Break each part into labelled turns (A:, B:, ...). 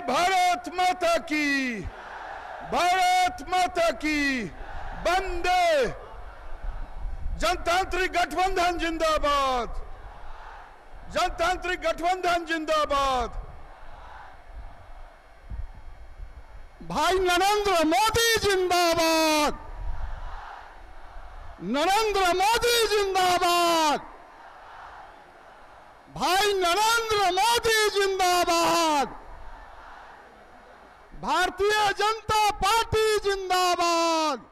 A: भारत माता की, भारत माता की। वंदे जनतांत्रिक गठबंधन जिंदाबाद, जनतांत्रिक गठबंधन जिंदाबाद।
B: भाई नरेंद्र मोदी जिंदाबाद, नरेंद्र मोदी जिंदाबाद, भाई नरेंद्र मोदी जिंदाबाद, भारतीय जनता पार्टी जिंदाबाद,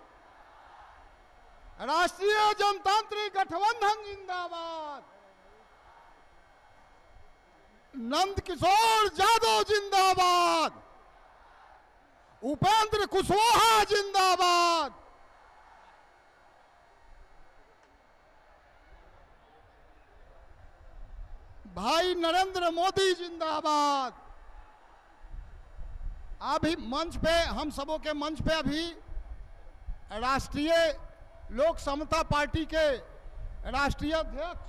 B: राष्ट्रीय जनतांत्रिक गठबंधन जिंदाबाद, नंद किशोर यादव जिंदाबाद, उपेंद्र कुशवाहा जिंदाबाद, भाई नरेंद्र मोदी जिंदाबाद। अभी मंच पे, हम सबों के मंच पे अभी राष्ट्रीय लोक समता पार्टी के राष्ट्रीय अध्यक्ष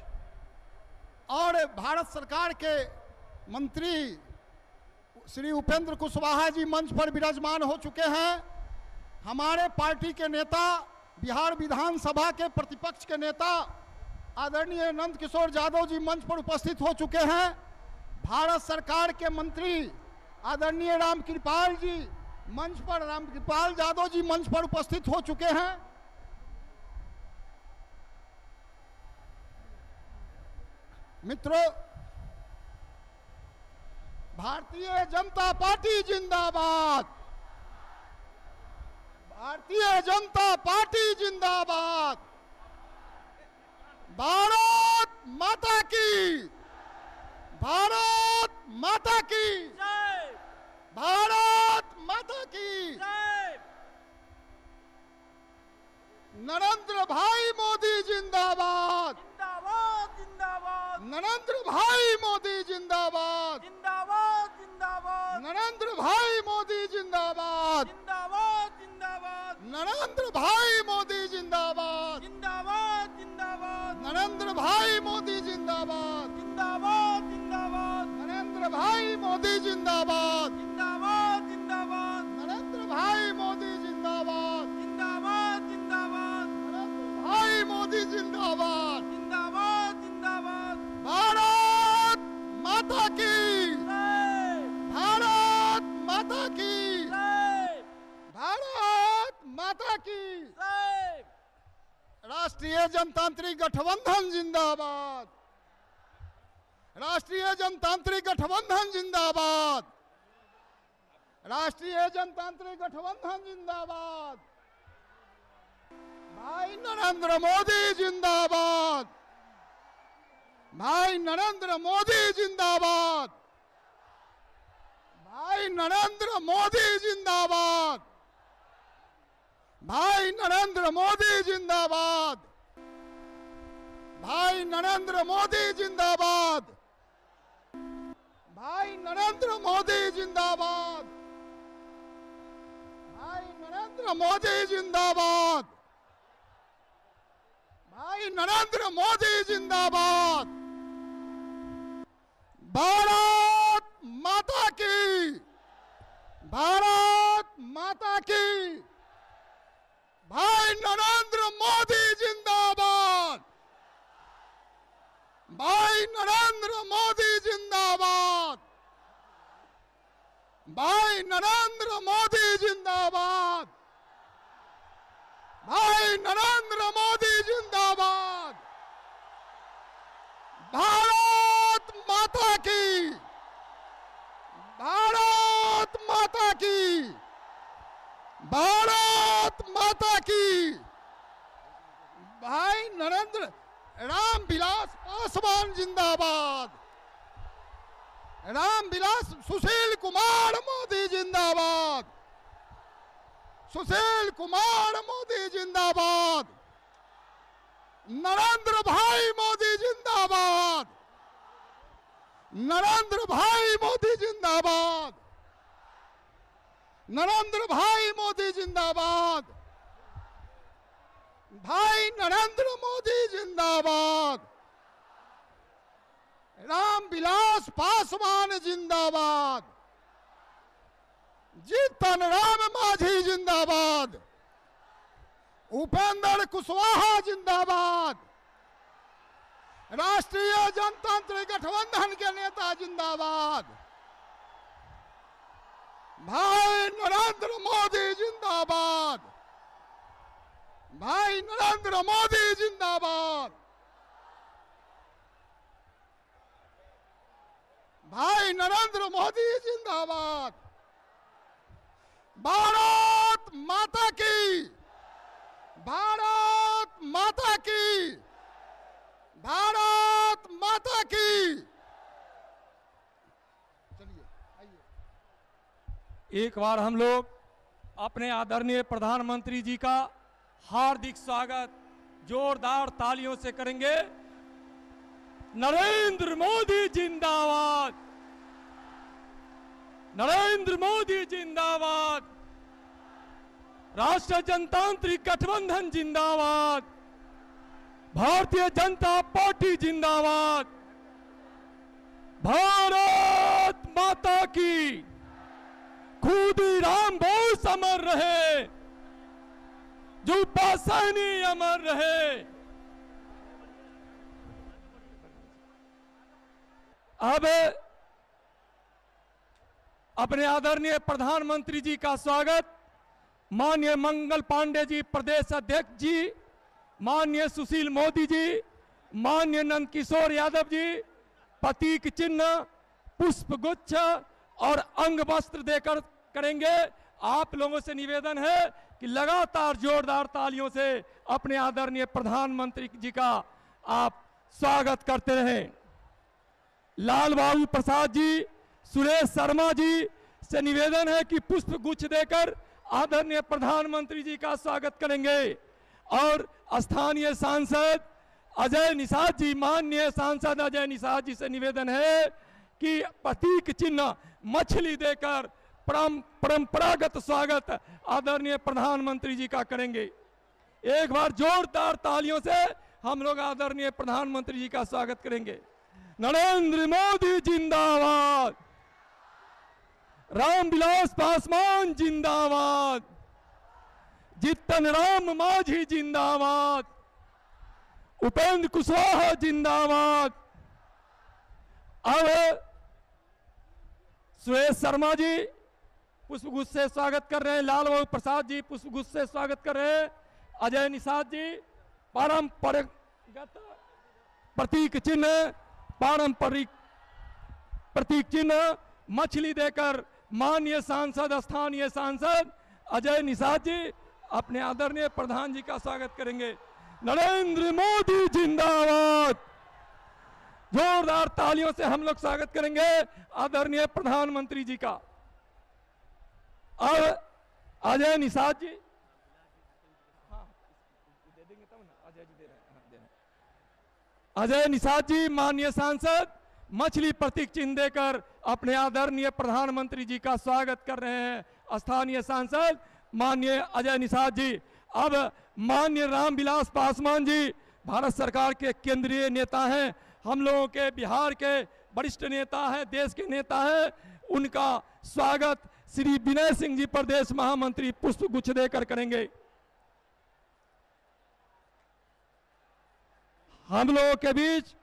B: और भारत सरकार के मंत्री श्री उपेंद्र कुशवाहा जी मंच पर विराजमान हो चुके हैं। हमारे पार्टी के नेता, बिहार विधानसभा के प्रतिपक्ष के नेता आदरणीय नंद किशोर यादव जी मंच पर उपस्थित हो चुके हैं। भारत सरकार के मंत्री आदरणीय रामकृपाल जी मंच पर, रामकृपाल यादव जी मंच पर उपस्थित हो चुके हैं। मित्रों, भारतीय जनता पार्टी जिंदाबाद, भारतीय जनता पार्टी जिंदाबाद, भारत माता की, भारत माता की, भारत माता की, नरेंद्र भाई मोदी जिंदाबाद,
C: जिंदाबाद जिंदाबाद,
B: नरेंद्र भाई मोदी जिंदाबाद,
C: जिंदाबाद जिंदाबाद,
B: नरेंद्र भाई मोदी जिंदाबाद,
C: जिंदाबाद जिंदाबाद,
B: नरेंद्र भाई मोदी जिंदाबाद,
C: जिंदाबाद जिंदाबाद,
B: नरेंद्र भाई मोदी जिंदाबाद,
C: जिंदाबाद जिंदाबाद,
B: नरेंद्र भाई मोदी जिंदाबाद,
C: जिंदाबाद जिंदाबाद,
B: नरेंद्र भाई मोदी जिंदाबाद,
C: जिंदाबाद जिंदाबाद,
B: नरेंद्र भाई मोदी जिंदाबाद,
C: जिंदाबाद जिंदाबाद,
B: भारत माता की,
C: जय
B: भारत माता की,
C: जय
B: भारत माता की,
C: जय।
B: राष्ट्रीय जनतांत्रिक गठबंधन जिंदाबाद, राष्ट्रीय जनतांत्रिक गठबंधन जिंदाबाद, राष्ट्रीय जनतांत्रिक गठबंधन जिंदाबाद, भाई नरेंद्र मोदी जिंदाबाद, भाई नरेंद्र मोदी जिंदाबाद, भाई नरेंद्र मोदी जिंदाबाद, भाई नरेंद्र मोदी जिंदाबाद, भाई नरेंद्र मोदी जिंदाबाद, भाई नरेंद्र मोदी जिंदाबाद, भाई नरेंद्र मोदी जिंदाबाद, भाई नरेंद्र मोदी जिंदाबाद, भारत माता की, भारत माता की, भाई नरेंद्र मोदी जिंदाबाद, भाई नरेंद्र मोदी जिंदाबाद, भाई नरेंद्र मोदी जिंदाबाद, भाई नरेंद्र मोदी जिंदाबाद, भारत माता की, भारत माता की, भारत माता की, भाई नरेंद्र रामविलास पासवान जिंदाबाद, रामविलास सुशील कुमार मोदी जिंदाबाद, सुशील कुमार मोदी जिंदाबाद, नरेंद्र भाई मोदी जिंदाबाद, नरेंद्र भाई मोदी जिंदाबाद, नरेंद्र भाई मोदी जिंदाबाद, भाई नरेंद्र मोदी जिंदाबाद, रामविलास पासवान जिंदाबाद, जीतन राम मांझी जिंदाबाद, उपेंद्र कुशवाहा जिंदाबाद, राष्ट्रीय जनतांत्रिक गठबंधन के नेता जिंदाबाद, भाई नरेंद्र मोदी जिंदाबाद, भाई नरेंद्र मोदी जिंदाबाद, भाई नरेंद्र मोदी जिंदाबाद। भारत माता की, भारत माता की, भारत माता की। चलिए आइए।
D: एक बार हम लोग अपने आदरणीय प्रधानमंत्री जी का हार्दिक स्वागत जोरदार तालियों से करेंगे। नरेंद्र मोदी जिंदाबाद, नरेंद्र मोदी जिंदाबाद, राष्ट्रीय जनतांत्रिक गठबंधन जिंदाबाद, भारतीय जनता पार्टी जिंदाबाद, भारत माता की, खुदीराम बोस अमर रहे, जो पासैनी अमर रहे। अब अपने आदरणीय प्रधानमंत्री जी का स्वागत माननीय मंगल पांडे जी प्रदेश अध्यक्ष जी, माननीय सुशील मोदी जी, माननीय नंद किशोर यादव जी प्रतीक चिन्ह, पुष्प गुच्छ और अंग वस्त्र देकर करेंगे। आप लोगों से निवेदन है कि लगातार जोरदार तालियों से अपने आदरणीय प्रधानमंत्री जी का आप स्वागत करते रहें। लाल बाबू प्रसाद जी, सुरेश शर्मा जी से निवेदन है कि पुष्प गुच्छ देकर आदरणीय प्रधानमंत्री जी का स्वागत करेंगे। और स्थानीय सांसद अजय निषाद जी, माननीय सांसद अजय निषाद जी से निवेदन है कि प्रतीक चिन्ह मछली देकर परंपरागत स्वागत आदरणीय प्रधानमंत्री जी का करेंगे। एक बार जोरदार तालियों से हम लोग आदरणीय प्रधानमंत्री जी का स्वागत करेंगे। नरेंद्र मोदी जिंदाबाद, रामविलास पासवान जिंदाबाद, जीतन राम मांझी जिंदाबाद, उपेंद्र कुशवाहा जिंदाबाद। अब सुरेश शर्मा जी पुष्पगुच्छ से स्वागत कर रहे हैं, लाल बाबू प्रसाद जी पुष्पगुच्छ से स्वागत कर रहे हैं, अजय निषाद जी पारंपरिक प्रतीक चिन्ह, पारंपरिक प्रतीक चिन्ह मछली देकर माननीय सांसद स्थानीय सांसद अजय निषाद जी अपने आदरणीय प्रधान जी का स्वागत करेंगे। नरेंद्र मोदी जिंदाबाद, जोरदार तालियों से हम लोग स्वागत करेंगे आदरणीय प्रधानमंत्री जी का। अब अजय निषाद जी, हाँ दे देंगे तब ना, अजय जी दे रहे हैं, हाँ, दे रहे हैं। अजय निषाद जी माननीय सांसद मछली प्रतीक चिन्ह देकर अपने आदरणीय प्रधानमंत्री जी का स्वागत कर रहे हैं स्थानीय सांसद माननीय अजय निषाद जी। अब माननीय रामविलास पासवान जी भारत सरकार के केंद्रीय नेता हैं, हम लोगों के बिहार के वरिष्ठ नेता हैं, देश के नेता हैं, उनका स्वागत श्री विनय सिंह जी प्रदेश महामंत्री पुष्प गुच्छ देकर करेंगे। हम लोगों के बीच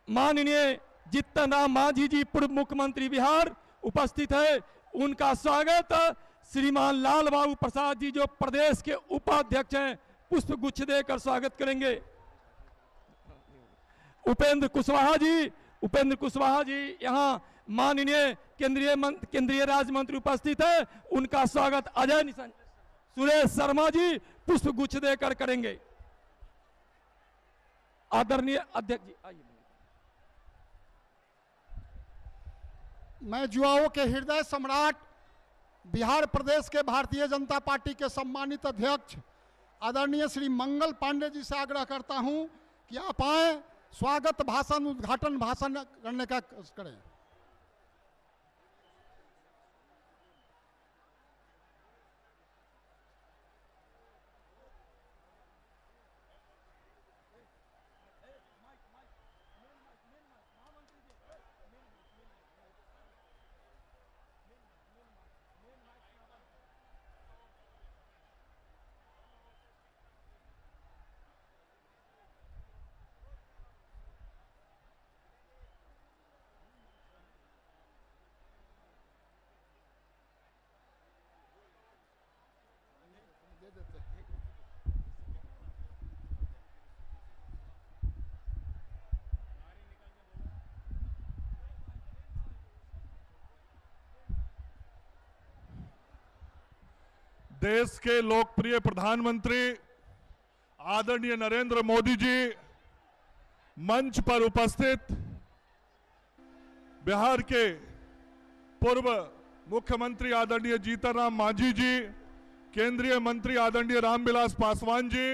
D: माननीय जीतन राम मांझी जी पूर्व मुख्यमंत्री बिहार उपस्थित है, उनका स्वागत श्रीमान लाल बाबू प्रसाद जी जो प्रदेश के उपाध्यक्ष हैं पुष्प गुच्छ देकर स्वागत करेंगे। उपेंद्र कुशवाहा जी यहाँ माननीय केंद्रीय राज्य मंत्री उपस्थित है, उनका स्वागत अजय निषाद, सुरेश शर्मा जी पुष्प गुच्छ देकर करेंगे। आदरणीय अध्यक्ष जी आइए।
B: मैं युवाओं के हृदय सम्राट बिहार प्रदेश के भारतीय जनता पार्टी के सम्मानित अध्यक्ष आदरणीय श्री मंगल पांडे जी से आग्रह करता हूं कि आप आए, स्वागत भाषण उद्घाटन भाषण करने का करें।
E: देश के लोकप्रिय प्रधानमंत्री आदरणीय नरेंद्र मोदी जी, मंच पर उपस्थित बिहार के पूर्व मुख्यमंत्री आदरणीय जीतनराम मांझी जी, केंद्रीय मंत्री आदरणीय रामविलास पासवान जी,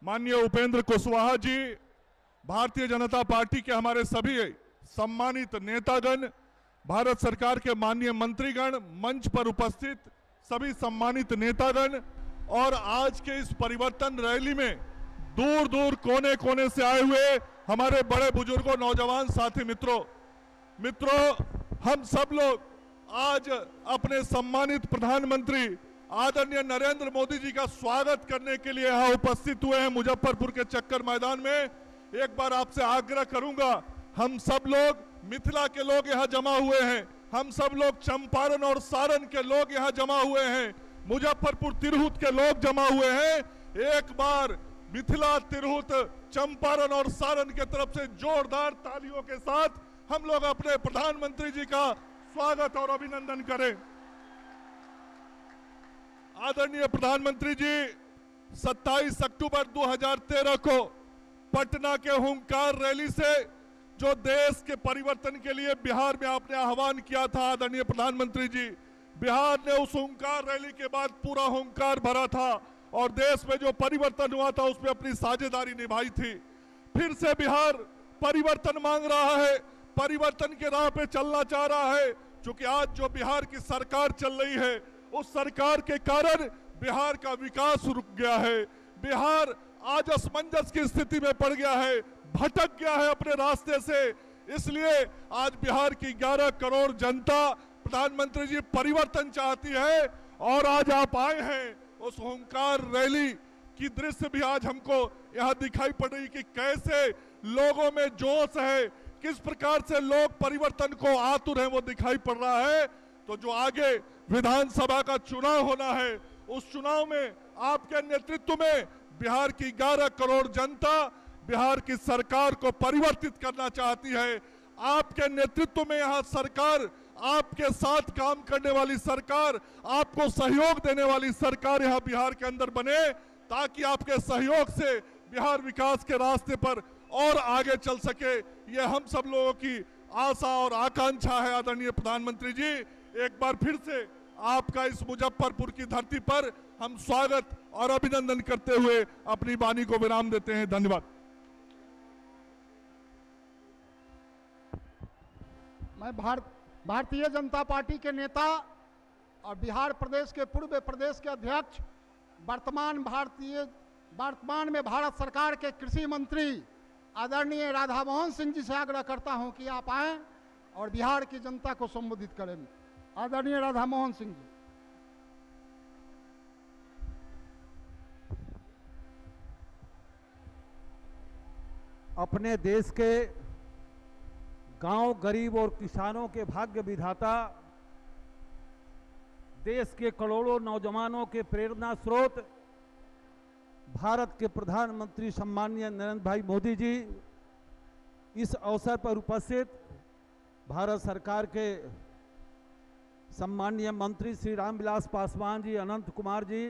E: माननीय उपेंद्र कुशवाहा जी, भारतीय जनता पार्टी के हमारे सभी सम्मानित नेतागण, भारत सरकार के माननीय मंत्रीगण, मंच पर उपस्थित सभी सम्मानित नेतागण और आज के इस परिवर्तन रैली में दूर दूर कोने कोने से आए हुए हमारे बड़े बुजुर्गों, नौजवान साथी मित्रों, हम सब लोग आज अपने सम्मानित प्रधानमंत्री आदरणीय नरेंद्र मोदी जी का स्वागत करने के लिए यहाँ उपस्थित हुए हैं मुजफ्फरपुर के चक्कर मैदान में। एक बार आपसे आग्रह करूंगा, हम सब लोग मिथिला के लोग यहाँ जमा हुए हैं, हम सब लोग चंपारण और सारण के लोग यहाँ जमा हुए हैं, मुजफ्फरपुर तिरहुत के लोग जमा हुए हैं। एक बार मिथिला, तिरहुत, चंपारण और सारण के तरफ से जोरदार तालियों के साथ हम लोग अपने प्रधानमंत्री जी का स्वागत और अभिनंदन करें। आदरणीय प्रधानमंत्री जी 27 अक्टूबर 2013 को पटना के हुंकार रैली से जो देश के परिवर्तन के लिए बिहार में आपने आह्वान किया था आदरणीय प्रधानमंत्री जी, बिहार ने उस हुंकार रैली के बाद पूरा हुंकार भरा था और देश में जो परिवर्तन हुआ था उसमें अपनी साझेदारी निभाई थी। फिर से बिहार परिवर्तन मांग रहा है, परिवर्तन के राह पे चलना चाह रहा है, क्योंकि आज जो बिहार की सरकार चल रही है उस सरकार के कारण बिहार का विकास रुक गया है। बिहार आज असमंजस की स्थिति में पड़ गया है, भटक गया है अपने रास्ते से। इसलिए आज बिहार की 11 करोड़ जनता प्रधानमंत्री जी परिवर्तन चाहती है और आज आप आए हैं। उस हुंकार रैली की दृश्य भी आज हमको यहाँ दिखाई पड़ रही कि कैसे लोगों में जोश है, किस प्रकार से लोग परिवर्तन को आतुर हैं, वो दिखाई पड़ रहा है। तो जो आगे विधानसभा का चुनाव होना है, उस चुनाव में आपके नेतृत्व में बिहार की 11 करोड़ जनता बिहार की सरकार को परिवर्तित करना चाहती है। आपके नेतृत्व में यहाँ सरकार, आपके साथ काम करने वाली सरकार, आपको सहयोग देने वाली सरकार यहाँ बिहार के अंदर बने, ताकि आपके सहयोग से बिहार विकास के रास्ते पर और आगे चल सके। ये हम सब लोगों की आशा और आकांक्षा है। आदरणीय प्रधानमंत्री जी, एक बार फिर से आपका इस मुजफ्फरपुर की धरती पर हम स्वागत और अभिनंदन करते हुए अपनी वाणी को विराम देते हैं। धन्यवाद।
B: मैं भारतीय जनता पार्टी के नेता और बिहार प्रदेश के पूर्व प्रदेश के अध्यक्ष, वर्तमान में भारत सरकार के कृषि मंत्री आदरणीय राधा मोहन सिंह जी से आग्रह करता हूं कि आप आएं और बिहार की जनता को संबोधित करें। आदरणीय राधा मोहन सिंह जी।
F: अपने देश के गांव, गरीब और किसानों के भाग्य विधाता, देश के करोड़ों नौजवानों के प्रेरणा स्रोत, भारत के प्रधानमंत्री सम्माननीय नरेंद्र भाई मोदी जी, इस अवसर पर उपस्थित भारत सरकार के सम्माननीय मंत्री श्री रामविलास पासवान जी, अनंत कुमार जी,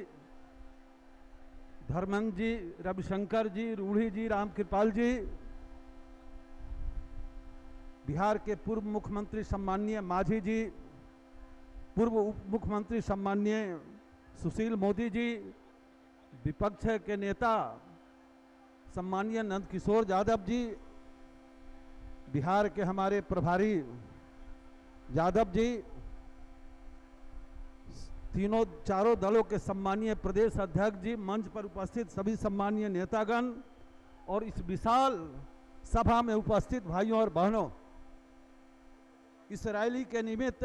F: धर्मेंद्र जी, रविशंकर जी, रूढ़ी जी, रामकृपाल जी, बिहार के पूर्व मुख्यमंत्री सम्माननीय मांझी जी, पूर्व उप मुख्यमंत्री सम्माननीय सुशील मोदी जी, विपक्ष के नेता सम्माननीय नंदकिशोर यादव जी, बिहार के हमारे प्रभारी यादव जी, चारों दलों के सम्माननीय प्रदेश अध्यक्ष जी, मंच पर उपस्थित सभी सम्माननीय नेतागण और इस विशाल सभा में उपस्थित भाइयों और बहनों, इस रैली के निमित्त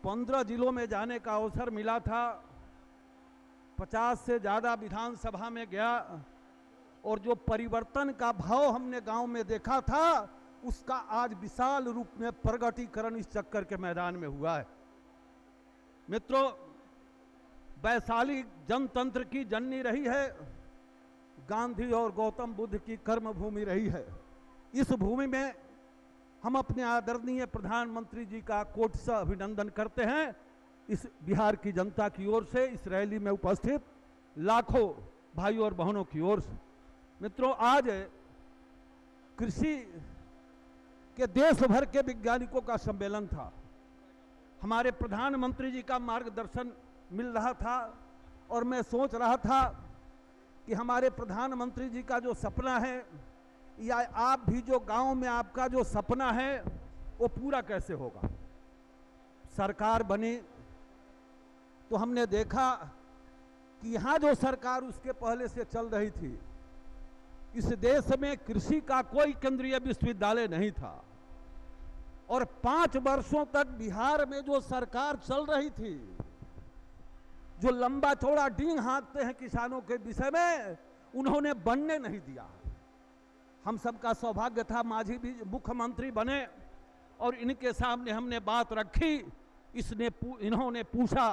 F: 15 जिलों में जाने का अवसर मिला था। 50 से ज़्यादा विधानसभा में गया और जो परिवर्तन का भाव हमने गांव में देखा था उसका आज विशाल रूप में प्रगटीकरण इस चक्कर के मैदान में हुआ है। मित्रों, वैशाली जनतंत्र की जननी रही है, गांधी और गौतम बुद्ध की कर्म भूमि रही है। इस भूमि में हम अपने आदरणीय प्रधानमंत्री जी का कोटि से अभिनंदन करते हैं इस बिहार की जनता की ओर से, इस रैली में उपस्थित लाखों भाइयों और बहनों की ओर से। मित्रों, आज कृषि के देश भर के वैज्ञानिकों का सम्मेलन था। हमारे प्रधानमंत्री जी का मार्गदर्शन मिल रहा था और मैं सोच रहा था कि हमारे प्रधानमंत्री जी का जो सपना है, या आप भी जो गांव में आपका जो सपना है, वो पूरा कैसे होगा। सरकार बनी तो हमने देखा कि यहाँ जो सरकार उसके पहले से चल रही थी, इस देश में कृषि का कोई केंद्रीय विश्वविद्यालय नहीं था। और 5 वर्षों तक बिहार में जो सरकार चल रही थी, जो लंबा चौड़ा डींग हाँकते हैं किसानों के विषय में, उन्होंने बनने नहीं दिया। हम सबका सौभाग्य था, मांझी भी मुख्यमंत्री बने और इनके सामने हमने बात रखी। इन्होंने पूछा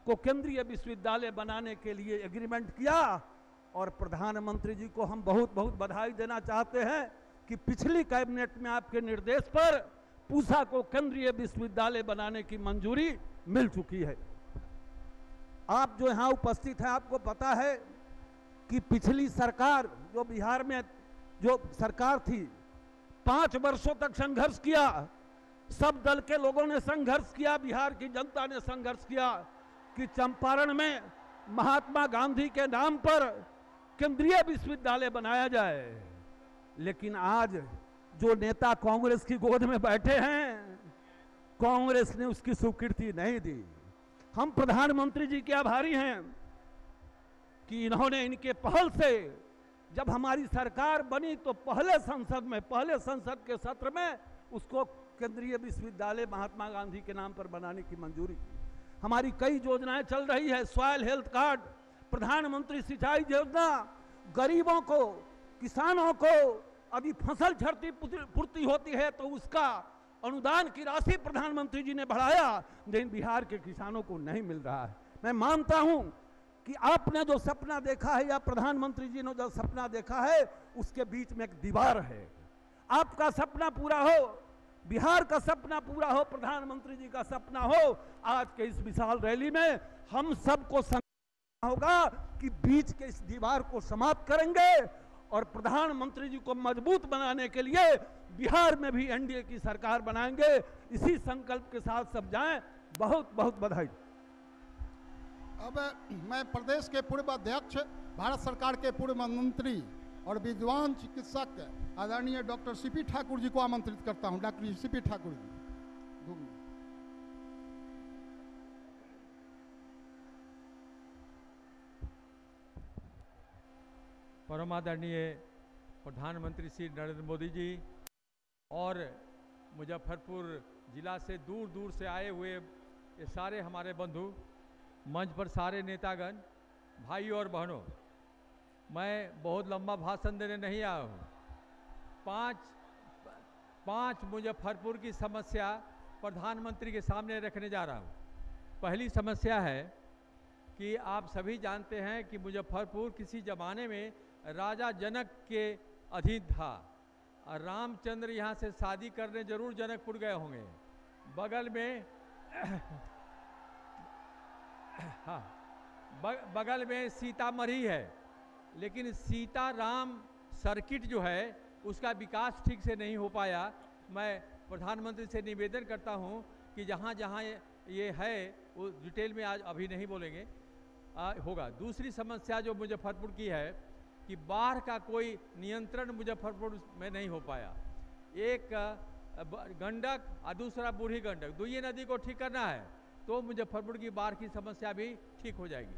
F: को केंद्रीय विश्वविद्यालय बनाने के लिए एग्रीमेंट किया। और प्रधानमंत्री जी को हम बहुत बहुत बधाई देना चाहते हैं कि पिछली कैबिनेट में आपके निर्देश पर पूसा को केंद्रीय विश्वविद्यालय बनाने की मंजूरी मिल चुकी है। आप जो यहाँ उपस्थित हैं, आपको पता है कि पिछली सरकार, जो बिहार में जो सरकार थी, 5 वर्षों तक संघर्ष किया। सब दल के लोगों ने संघर्ष किया, बिहार की जनता ने संघर्ष किया कि चंपारण में महात्मा गांधी के नाम पर केंद्रीय विश्वविद्यालय बनाया जाए। लेकिन आज जो नेता कांग्रेस की गोद में बैठे हैं, कांग्रेस ने उसकी स्वीकृति नहीं दी। हम प्रधानमंत्री जी के आभारी हैं कि इन्होंने, इनके पहल से जब हमारी सरकार बनी तो पहले संसद के सत्र में उसको केंद्रीय विश्वविद्यालय महात्मा गांधी के नाम पर बनाने की मंजूरी की। हमारी कई योजनाएं चल रही है, सॉयल हेल्थ कार्ड, प्रधानमंत्री सिंचाई योजना, गरीबों को, किसानों को अभी फसल क्षतिपूर्ति होती है तो उसका अनुदान की राशि प्रधानमंत्री जी ने बढ़ाया, लेकिन बिहार के किसानों को नहीं मिल रहा है। मैं मानता हूं कि आपने जो सपना देखा है या प्रधानमंत्री जी ने जो सपना देखा है, उसके बीच में एक दीवार है। आपका सपना पूरा हो, बिहार का सपना पूरा हो, प्रधानमंत्री जी का सपना हो। आज के इस विशाल रैली में हम सबको संकल्प होगा कि बीच के इस दीवार को समाप्त करेंगे और प्रधानमंत्री जी को मजबूत बनाने के लिए बिहार में भी एनडीए की सरकार बनाएंगे। इसी संकल्प के साथ सब जाएं। बहुत बहुत बधाई।
B: अब मैं प्रदेश के पूर्व अध्यक्ष, भारत सरकार के पूर्व मंत्री और विद्वान चिकित्सक आदरणीय डॉक्टर सीपी ठाकुर जी को आमंत्रित करता हूं। Doctor CP Thakur ji.
D: परमादरणीय प्रधानमंत्री श्री नरेंद्र मोदी जी और मुजफ्फरपुर जिला से दूर दूर से आए हुए ये सारे हमारे बंधु, मंच पर सारे नेतागण, भाई और बहनों, मैं बहुत लंबा भाषण देने नहीं आया हूँ। पांच मुजफ्फरपुर की समस्या प्रधानमंत्री के सामने रखने जा रहा हूँ। पहली समस्या है कि आप सभी जानते हैं कि मुजफ्फरपुर किसी ज़माने में राजा जनक के अधीन था और रामचंद्र यहाँ से शादी करने जरूर जनकपुर गए होंगे। बगल में हाँ, बगल में सीतामढ़ी है, लेकिन सीताराम सर्किट जो है उसका विकास ठीक से नहीं हो पाया। मैं प्रधानमंत्री से निवेदन करता हूं कि जहां जहां ये है वो डिटेल में आज अभी नहीं बोलेंगे, होगा। दूसरी समस्या जो मुजफ्फरपुर की है कि बाढ़ का कोई नियंत्रण मुजफ्फरपुर में नहीं हो पाया। एक गंडक और दूसरा बूढ़ी गंडक, दुई नदी को ठीक करना है तो मुजफ्फरपुर की बाढ़ की समस्या भी ठीक हो जाएगी।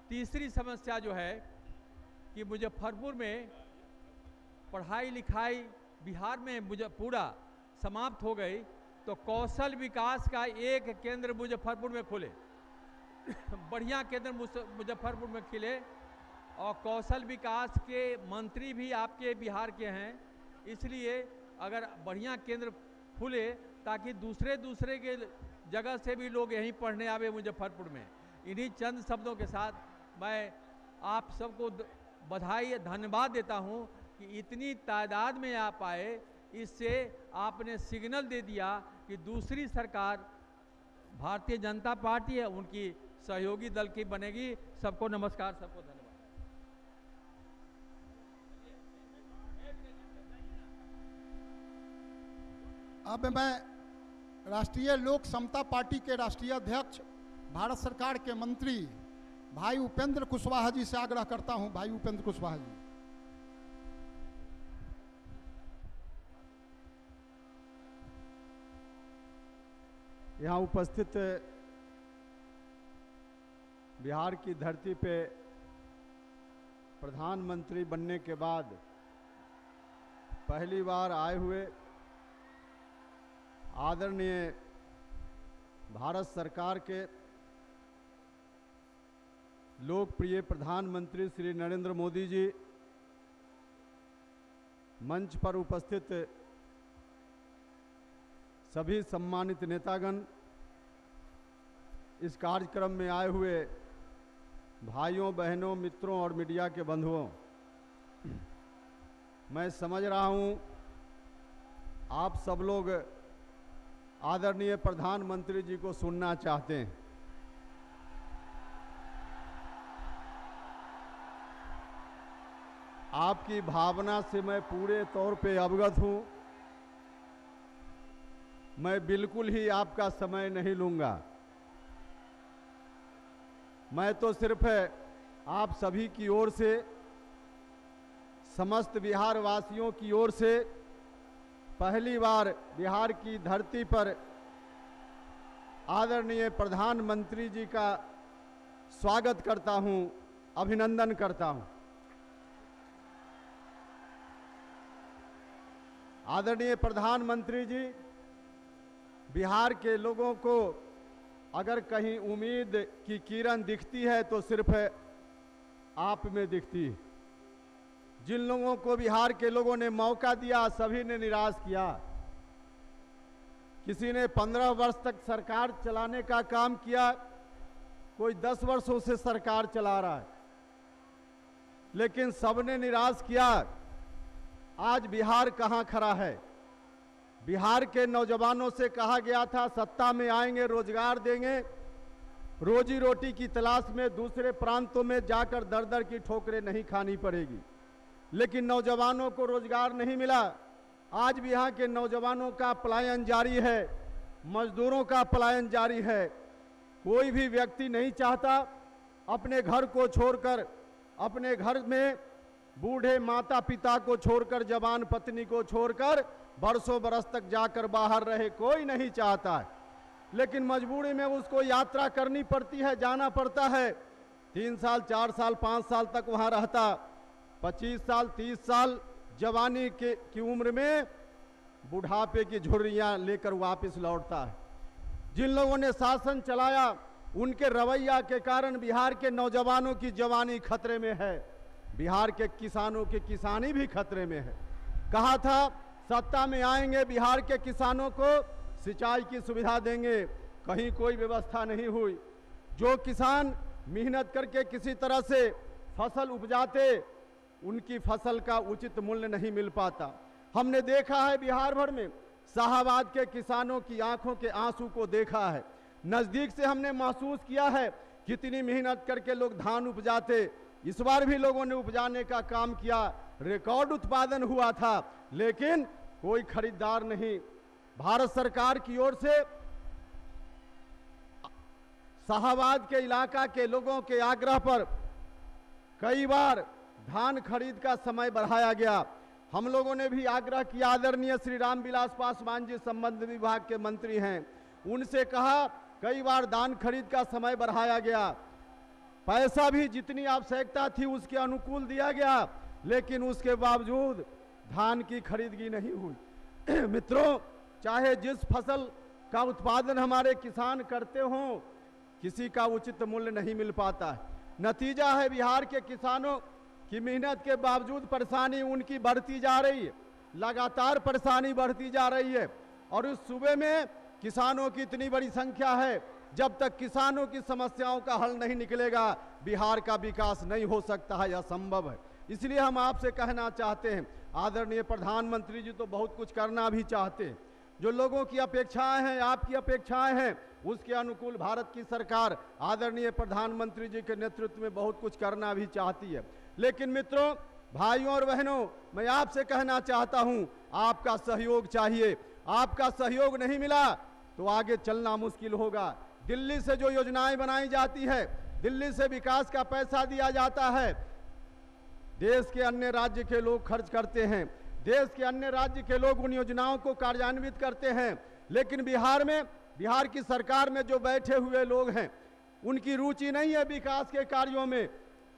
D: तीसरी समस्या जो है कि मुजफ्फरपुर में पढ़ाई लिखाई बिहार में पूरा समाप्त हो गई, तो कौशल विकास का एक केंद्र मुजफ्फरपुर में खुले बढ़िया केंद्र मुजफ्फरपुर में खिले और कौशल विकास के मंत्री भी आपके बिहार के हैं, इसलिए अगर बढ़िया केंद्र खुले ताकि दूसरे के जगह से भी लोग यहीं पढ़ने आवे मुजफ्फरपुर में। इन्हीं चंद शब्दों के साथ मैं आप सबको बधाई धन्यवाद देता हूं कि इतनी तादाद में आप आए। इससे आपने सिग्नल दे दिया कि दूसरी सरकार
C: भारतीय जनता पार्टी है उनकी सहयोगी दल की बनेगी। सबको नमस्कार, सबको धन्यवाद।
B: अब मैं राष्ट्रीय लोक समता पार्टी के राष्ट्रीय अध्यक्ष, भारत सरकार के मंत्री भाई उपेंद्र कुशवाहा जी से आग्रह करता हूं। भाई उपेंद्र कुशवाहा जी।
G: यहाँ उपस्थित बिहार की धरती पे प्रधानमंत्री बनने के बाद पहली बार आए हुए आदरणीय भारत सरकार के लोकप्रिय प्रधानमंत्री श्री नरेंद्र मोदी जी, मंच पर उपस्थित सभी सम्मानित नेतागण, इस कार्यक्रम में आए हुए भाइयों बहनों मित्रों और मीडिया के बंधुओं, मैं समझ रहा हूं आप सब लोग आदरणीय प्रधानमंत्री जी को सुनना चाहते हैं। आपकी भावना से मैं पूरे तौर पे अवगत हूं। मैं बिल्कुल ही आपका समय नहीं लूंगा। मैं तो सिर्फ आप सभी की ओर से, समस्त बिहार वासियों की ओर से पहली बार बिहार की धरती पर आदरणीय प्रधानमंत्री जी का स्वागत करता हूं, अभिनंदन करता हूं। आदरणीय प्रधानमंत्री जी, बिहार के लोगों को अगर कहीं उम्मीद की किरण दिखती है तो सिर्फ आप में दिखती है। जिन लोगों को बिहार के लोगों ने मौका दिया, सभी ने निराश किया। किसी ने 15 वर्ष तक सरकार चलाने का काम किया, कोई 10 वर्षों से सरकार चला रहा है, लेकिन सबने निराश किया। आज बिहार कहां खड़ा है? बिहार के नौजवानों से कहा गया था सत्ता में आएंगे रोजगार देंगे, रोजी रोटी की तलाश में दूसरे प्रांतों में जाकर दर दर की ठोकरें नहीं खानी पड़ेगी, लेकिन नौजवानों को रोजगार नहीं मिला। आज भी यहाँ के नौजवानों का पलायन जारी है, मजदूरों का पलायन जारी है। कोई भी व्यक्ति नहीं चाहता अपने घर को छोड़कर, अपने घर में बूढ़े माता पिता को छोड़कर, जवान पत्नी को छोड़कर बरसों बरस तक जाकर बाहर रहे। कोई नहीं चाहता है, लेकिन मजबूरी में उसको यात्रा करनी पड़ती है, जाना पड़ता है। 3 साल 4 साल 5 साल तक वहाँ रहता, 25 साल 30 साल जवानी की उम्र में बुढ़ापे की झुर्रियाँ लेकर वापस लौटता है। जिन लोगों ने शासन चलाया उनके रवैया के कारण बिहार के नौजवानों की जवानी खतरे में है, बिहार के किसानों की किसानी भी खतरे में है। कहा था सत्ता में आएंगे बिहार के किसानों को सिंचाई की सुविधा देंगे, कहीं कोई व्यवस्था नहीं हुई। जो किसान मेहनत करके किसी तरह से फसल उपजाते, उनकी फसल का उचित मूल्य नहीं मिल पाता। हमने देखा है बिहार भर में शाहाबाद के किसानों की आंखों के आंसू को देखा है, नजदीक से हमने महसूस किया है कितनी मेहनत करके लोग धान उपजाते। इस बार भी लोगों ने उपजाने का काम किया, रिकॉर्ड उत्पादन हुआ था, लेकिन कोई खरीदार नहीं। भारत सरकार की ओर से शाहाबाद के इलाका के लोगों के आग्रह पर कई बार धान खरीद का समय बढ़ाया गया। हम लोगों ने भी आग्रह किया, आदरणीय श्री रामविलास पासवान जी संबंधित विभाग के मंत्री हैं, उनसे कहा कई बार धान खरीद का समय बढ़ाया गया, पैसा भी जितनी आवश्यकता थी उसके अनुकूल दिया गया, लेकिन उसके बावजूद धान की खरीदगी नहीं हुई। मित्रों, चाहे जिस फसल का उत्पादन हमारे किसान करते हों, किसी का उचित मूल्य नहीं मिल पाता है। नतीजा है बिहार के किसानों की मेहनत के बावजूद परेशानी उनकी बढ़ती जा रही है, लगातार परेशानी बढ़ती जा रही है। और उस सूबे में किसानों की इतनी बड़ी संख्या है, जब तक किसानों की समस्याओं का हल नहीं निकलेगा बिहार का विकास नहीं हो सकता है, असंभव है। इसलिए हम आपसे कहना चाहते हैं, आदरणीय प्रधानमंत्री जी तो बहुत कुछ करना भी चाहते हैं, जो लोगों की अपेक्षाएं हैं, आपकी अपेक्षाएं हैं, उसके अनुकूल भारत की सरकार आदरणीय प्रधानमंत्री जी के नेतृत्व में बहुत कुछ करना भी चाहती है। लेकिन मित्रों, भाइयों और बहनों, मैं आपसे कहना चाहता हूं, आपका सहयोग चाहिए। आपका सहयोग नहीं मिला तो आगे चलना मुश्किल होगा। दिल्ली से जो योजनाएं बनाई जाती है, दिल्ली से विकास का पैसा दिया जाता है, देश के अन्य राज्य के लोग खर्च करते हैं, देश के अन्य राज्य के लोग उन योजनाओं को कार्यान्वित करते हैं। लेकिन बिहार में, बिहार की सरकार में जो बैठे हुए लोग हैं, उनकी रुचि नहीं है विकास के कार्यों में।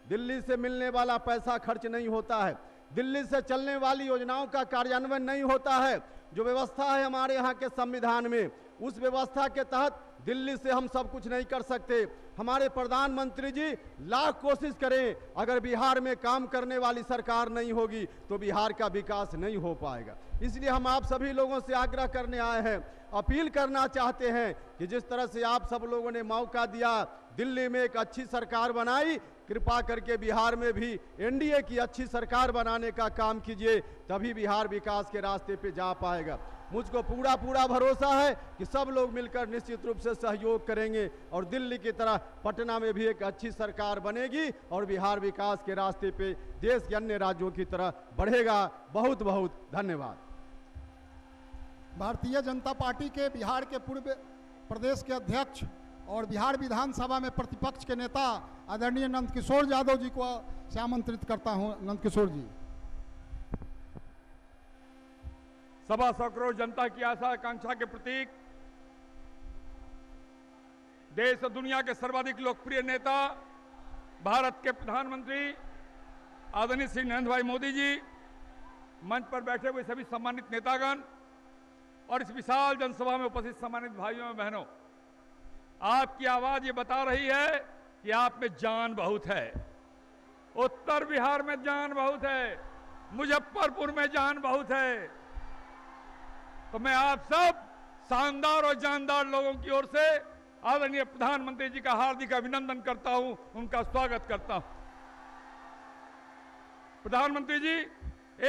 G: दिल्ली से मिलने वाला पैसा खर्च नहीं होता है, दिल्ली से चलने वाली योजनाओं का कार्यान्वयन नहीं होता है। जो व्यवस्था है हमारे यहाँ के संविधान में, उस व्यवस्था के तहत दिल्ली से हम सब कुछ नहीं कर सकते। हमारे प्रधानमंत्री जी लाख कोशिश करें, अगर बिहार में काम करने वाली सरकार नहीं होगी तो बिहार का विकास नहीं हो पाएगा। इसलिए हम आप सभी लोगों से आग्रह करने आए हैं, अपील करना चाहते हैं कि जिस तरह से आप सब लोगों ने मौका दिया, दिल्ली में एक अच्छी सरकार बनाई, कृपा करके बिहार में भी एनडीए की अच्छी सरकार बनाने का काम कीजिए, तभी बिहार विकास के रास्ते पे जा पाएगा। मुझको पूरा पूरा भरोसा है कि सब लोग मिलकर निश्चित रूप से सहयोग करेंगे और दिल्ली की तरह पटना में भी एक अच्छी सरकार बनेगी और बिहार विकास के रास्ते पे देश के अन्य राज्यों की तरह बढ़ेगा। बहुत बहुत धन्यवाद।
B: भारतीय जनता पार्टी के बिहार के पूर्व प्रदेश के अध्यक्ष और बिहार विधानसभा में प्रतिपक्ष के नेता आदरणीय नंदकिशोर यादव जी को से आमंत्रित करता हूं। नंदकिशोर जी।
D: सभा सौ जनता की आशा आकांक्षा के प्रतीक, देश और दुनिया के सर्वाधिक लोकप्रिय नेता, भारत के प्रधानमंत्री आदरणीय श्री नरेंद्र भाई मोदी जी, मंच पर बैठे हुए सभी सम्मानित नेतागण और इस विशाल जनसभा में उपस्थित सम्मानित भाइयों और बहनों, आपकी आवाज ये बता रही है कि आप में जान बहुत है। उत्तर बिहार में जान बहुत है, मुजफ्फरपुर में जान बहुत है। तो मैं आप सब शानदार और जानदार लोगों की ओर से आदरणीय प्रधानमंत्री जी का हार्दिक अभिनंदन करता हूं, उनका स्वागत करता हूं। प्रधानमंत्री जी,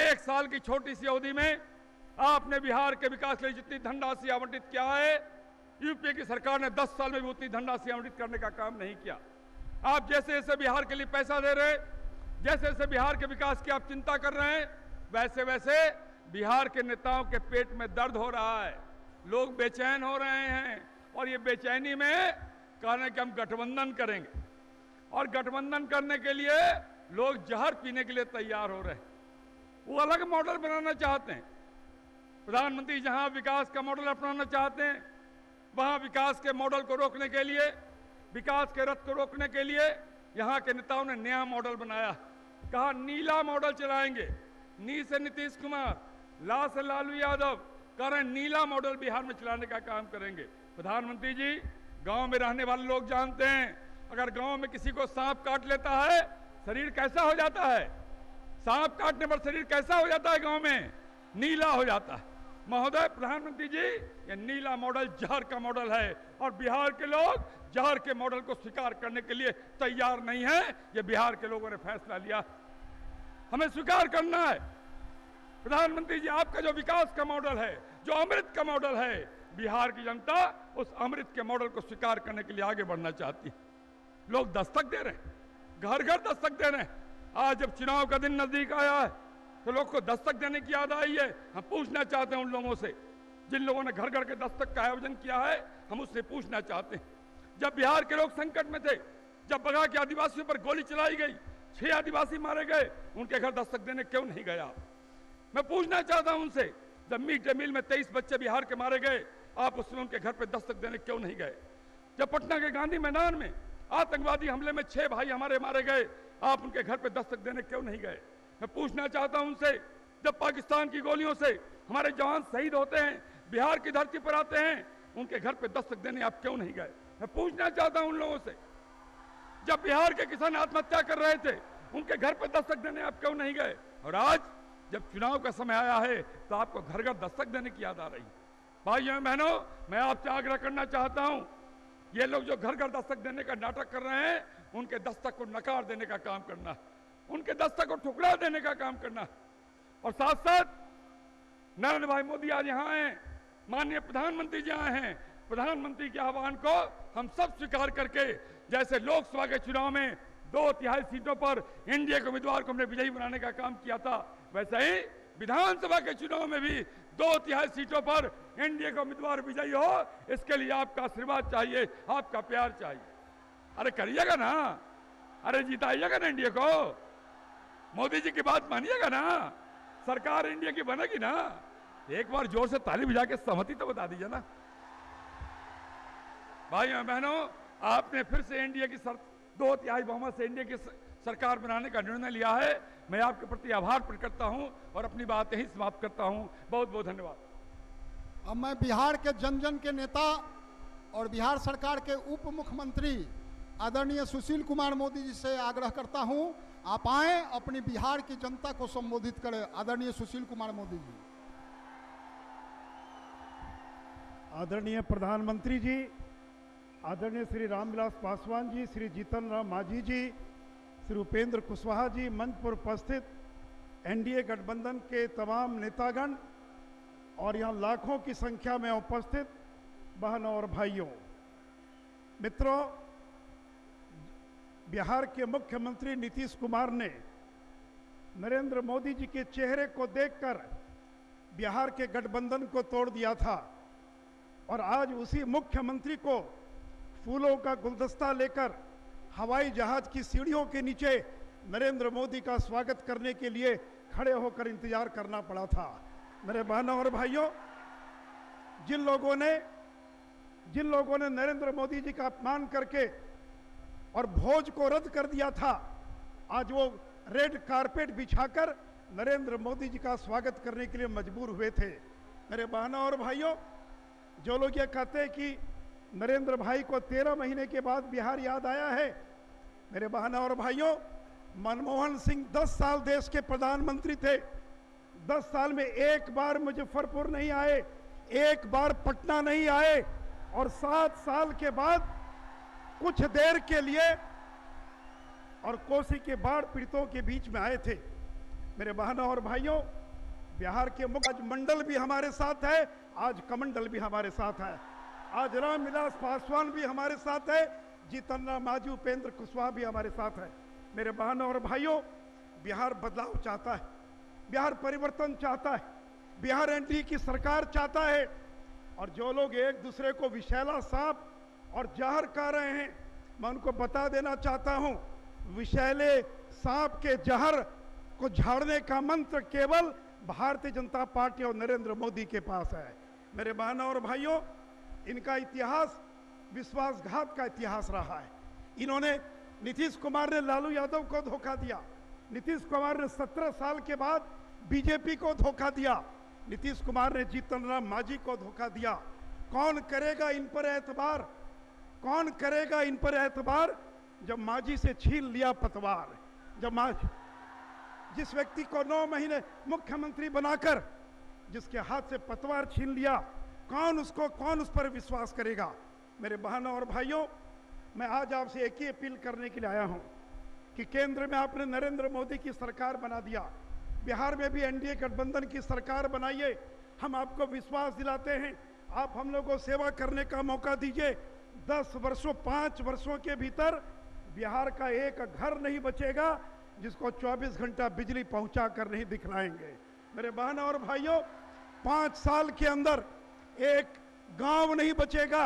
D: एक साल की छोटी सी अवधि में आपने बिहार के विकास के लिए जितनी धनराशि आवंटित किया है, यूपीए की सरकार ने 10 साल में भी उतनी धनराशि आवंटित करने का काम नहीं किया। आप जैसे जैसे बिहार के लिए पैसा दे रहे, जैसे जैसे बिहार के विकास की आप चिंता कर रहे हैं, वैसे वैसे बिहार के नेताओं के पेट में दर्द हो रहा है, लोग बेचैन हो रहे हैं और ये बेचैनी में कह रहे हैं कि हम गठबंधन करेंगे और गठबंधन करने के लिए लोग जहर पीने के लिए तैयार हो रहे हैं। वो अलग मॉडल बनाना चाहते हैं। प्रधानमंत्री जहां विकास का मॉडल अपनाना चाहते हैं, वहां विकास के मॉडल को रोकने के लिए, विकास के रथ को रोकने के लिए यहां के नेताओं ने नया मॉडल बनाया। कहा नीला मॉडल चलाएंगे, नी से नीतीश कुमार, ला से लालू यादव, कह रहे नीला मॉडल बिहार में चलाने का काम करेंगे। प्रधानमंत्री जी, गांव में रहने वाले लोग जानते हैं, अगर गांव में किसी को सांप काट लेता है, शरीर कैसा हो जाता है? सांप काटने पर शरीर कैसा हो जाता है? गांव में नीला हो जाता है। महोदय प्रधानमंत्री जी, ये नीला मॉडल जहर का मॉडल है और बिहार के लोग जहर के मॉडल को स्वीकार करने के लिए तैयार नहीं है। ये बिहार के लोगों ने फैसला लिया, हमें स्वीकार करना है। प्रधानमंत्री जी, आपका जो विकास का मॉडल है, जो अमृत का मॉडल है, बिहार की जनता उस अमृत के मॉडल को स्वीकार करने के लिए आगे बढ़ना चाहती है। लोग दस्तक दे रहे हैं, घर घर दस्तक दे रहे हैं। आज जब चुनाव का दिन नजदीक आया है तो लोग को दस्तक देने की याद आई है। हम पूछना चाहते हैं उन लोगों से जिन लोगों ने घर घर के दस्तक का आयोजन किया है, हम उससे पूछना चाहते हैं, जब बिहार के लोग संकट में थे, जब बगहा के आदिवासियों पर गोली चलाई गई, 6 आदिवासी मारे गए, उनके घर दस्तक देने क्यों नहीं गए आप? मैं पूछना चाहता हूं उनसे, जब मिड डे मील में 23 बच्चे बिहार के मारे गए, आप उसमें उनके घर पे दस्तक देने क्यों नहीं गए? जब पटना के गांधी मैदान में आतंकवादी हमले में 6 भाई हमारे मारे गए, आप उनके घर पे दस्तक देने क्यों नहीं गए? मैं पूछना चाहता हूं उनसे, जब पाकिस्तान की गोलियों से हमारे जवान शहीद होते हैं, बिहार की धरती पर आते हैं, उनके घर पे दस्तक देने आप क्यों नहीं गए? मैं पूछना चाहता हूं उन लोगों से, जब बिहार के किसान आत्महत्या कर रहे थे, उनके घर पे दस्तक देने आप क्यों नहीं गए? और आज जब चुनाव का समय आया है तो आपको घर घर दस्तक देने की याद आ रही है। भाइयों बहनों, मैं आपसे आग्रह करना चाहता हूं, ये लोग जो घर घर दस्तक देने का नाटक कर रहे हैं, उनके दस्तक को नकार देने का काम करना, उनके दस्तक को ठुकरा देने का काम करना। और साथ साथ नरेंद्र भाई मोदी आज यहाँ हैं,
H: माननीय प्रधानमंत्री जी आए हैं, प्रधानमंत्री के आह्वान को हम सब स्वीकार करके, जैसे लोकसभा के चुनाव में 2/3 सीटों पर एनडीए के उम्मीदवार को हमने विजयी बनाने का काम किया था, वैसे ही विधानसभा के चुनाव में भी 2/3 सीटों पर एनडीए का उम्मीदवार विजयी हो, इसके लिए आपका आशीर्वाद चाहिए, आपका प्यार चाहिए। अरे करिएगा ना, अरे जिताइएगा ना एनडीए को, मोदी जी की बात मानिएगा ना, सरकार एनडीए की बनेगी ना। एक बार जोर से ताली बजा के सहमति तो बता दीजिए ना। भाइयों बहनों, आपने फिर से एनडीए की 2/3 बहुमत से एनडीए की सरकार बनाने का निर्णय लिया है। मैं आपके प्रति आभार प्रकट करता हूं और अपनी बात यहीं समाप्त करता हूं। बहुत बहुत धन्यवाद।
B: अब मैं बिहार के जन जन के नेता और बिहार सरकार के उप मुख्यमंत्री आदरणीय सुशील कुमार मोदी जी से आग्रह करता हूं, आप आए, अपनी बिहार की जनता को संबोधित करें। आदरणीय सुशील कुमार मोदी जी।
I: आदरणीय प्रधानमंत्री जी, आदरणीय श्री रामविलास पासवान जी, श्री जीतन राम मांझी जी, श्री उपेंद्र कुशवाहा जी, मंच पर उपस्थित एनडीए गठबंधन के तमाम नेतागण और यहाँ लाखों की संख्या में उपस्थित बहनों और भाइयों, मित्रों, बिहार के मुख्यमंत्री नीतीश कुमार ने नरेंद्र मोदी जी के चेहरे को देखकर बिहार के गठबंधन को तोड़ दिया था और आज उसी मुख्यमंत्री को फूलों का गुलदस्ता लेकर हवाई जहाज की सीढ़ियों के नीचे नरेंद्र मोदी का स्वागत करने के लिए खड़े होकर इंतजार करना पड़ा था। मेरे बहनों और भाइयों, जिन लोगों ने नरेंद्र मोदी जी का अपमान करके और भोज को रद्द कर दिया था, आज वो रेड कारपेट बिछाकर नरेंद्र मोदी जी का स्वागत करने के लिए मजबूर हुए थे। मेरे बहनों और भाइयों, जो लोग ये कहते हैं कि नरेंद्र भाई को 13 महीने के बाद बिहार याद आया है, मेरे बहनों और भाइयों, मनमोहन सिंह 10 साल देश के प्रधानमंत्री थे। 10 साल में एक बार मुजफ्फरपुर नहीं आए, एक बार पटना नहीं आए और 7 साल के बाद कुछ देर के लिए और कोसी के बाढ़ पीड़ितों के बीच में आए थे। मेरे बहनों और भाइयों, बिहार के मुख्य मंडल भी हमारे साथ है, आज कमंडल भी हमारे साथ है, आज रामविलास पासवान भी हमारे साथ है, जीतन राम मांझी, उपेंद्र कुशवाहा भी हमारे साथ है। मेरे बहनों और भाइयों, बिहार बदलाव चाहता है, बिहार परिवर्तन चाहता है, बिहार एनडीए की सरकार चाहता है। और जो लोग एक दूसरे को विषैला सांप और जहर कह रहे हैं, मैं उनको बता देना चाहता हूं, विषैले सांप के जहर को झाड़ने का मंत्र केवल भारतीय जनता पार्टी और नरेंद्र मोदी के पास है। मेरे बहनों और भाइयों, इनका इतिहास विश्वासघात का इतिहास रहा है। इन्होंने, नीतीश कुमार ने लालू यादव को धोखा दिया, नीतीश कुमार ने 17 साल के बाद बीजेपी को धोखा दिया, नीतीश कुमार ने जीतन राम मांझी को धोखा दिया। कौन करेगा इन पर एतबार? कौन करेगा इन पर एतबार जब मांझी से छीन लिया पतवार? जब जिस व्यक्ति को 9 महीने मुख्यमंत्री बनाकर जिसके हाथ से पतवार छीन लिया, कौन उस पर विश्वास करेगा? मेरे बहनों और भाइयों, मैं आज आपसे एक ही अपील करने के लिए आया हूं कि केंद्र में आपने नरेंद्र मोदी की सरकार बना दिया, बिहार में भी एनडीए गठबंधन की सरकार बनाइए। हम आपको विश्वास दिलाते हैं, आप हम लोगों को सेवा करने का मौका दीजिए। 10 वर्षों 5 वर्षों के भीतर बिहार का एक घर नहीं बचेगा जिसको 24 घंटा बिजली पहुंचा कर नहीं दिखलाएंगे। मेरे बहनों और भाइयों, 5 साल के अंदर एक गांव नहीं बचेगा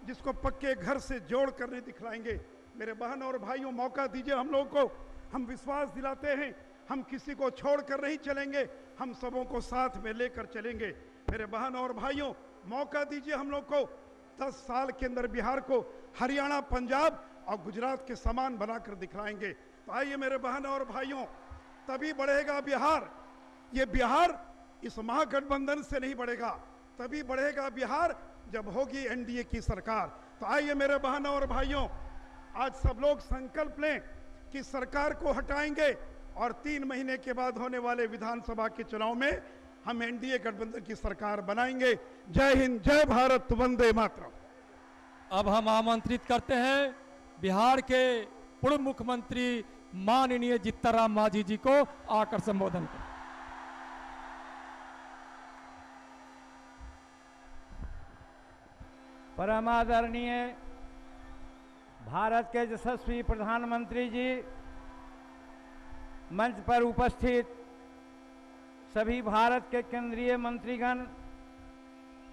I: जिसको पक्के घर से जोड़ कर नहीं दिखलाएंगे। मेरे बहनों और भाइयों, मौका दीजिए हम लोगों को, हम विश्वास दिलाते हैं, हम किसी को छोड़कर नहीं चलेंगे, हम सबों को साथ में लेकर चलेंगे। मेरे बहनों और भाइयों, मौका दीजिए हम लोग को, 10 साल के अंदर बिहार को हरियाणा, पंजाब और गुजरात के समान बनाकर दिखलाएंगे। तो आइए मेरे बहनों और भाइयों, तभी बढ़ेगा बिहार। ये बिहार इस महागठबंधन से नहीं बढ़ेगा, तभी बढ़ेगा बिहार जब होगी एनडीए की सरकार। तो आइए मेरे बहनों और भाइयों, आज सब लोग संकल्प लें कि सरकार को हटाएंगे और 3 महीने के बाद होने वाले विधानसभा के चुनाव में हम एनडीए गठबंधन की सरकार बनाएंगे। जय हिंद, जय भारत, वंदे मातरम।
D: अब हम आमंत्रित करते हैं बिहार के पूर्व मुख्यमंत्री माननीय जीतन राम मांझी जी को आकर संबोधन करें।
J: परमादरणीय भारत के यशस्वी प्रधानमंत्री जी, मंच पर उपस्थित सभी भारत के केंद्रीय मंत्रीगण,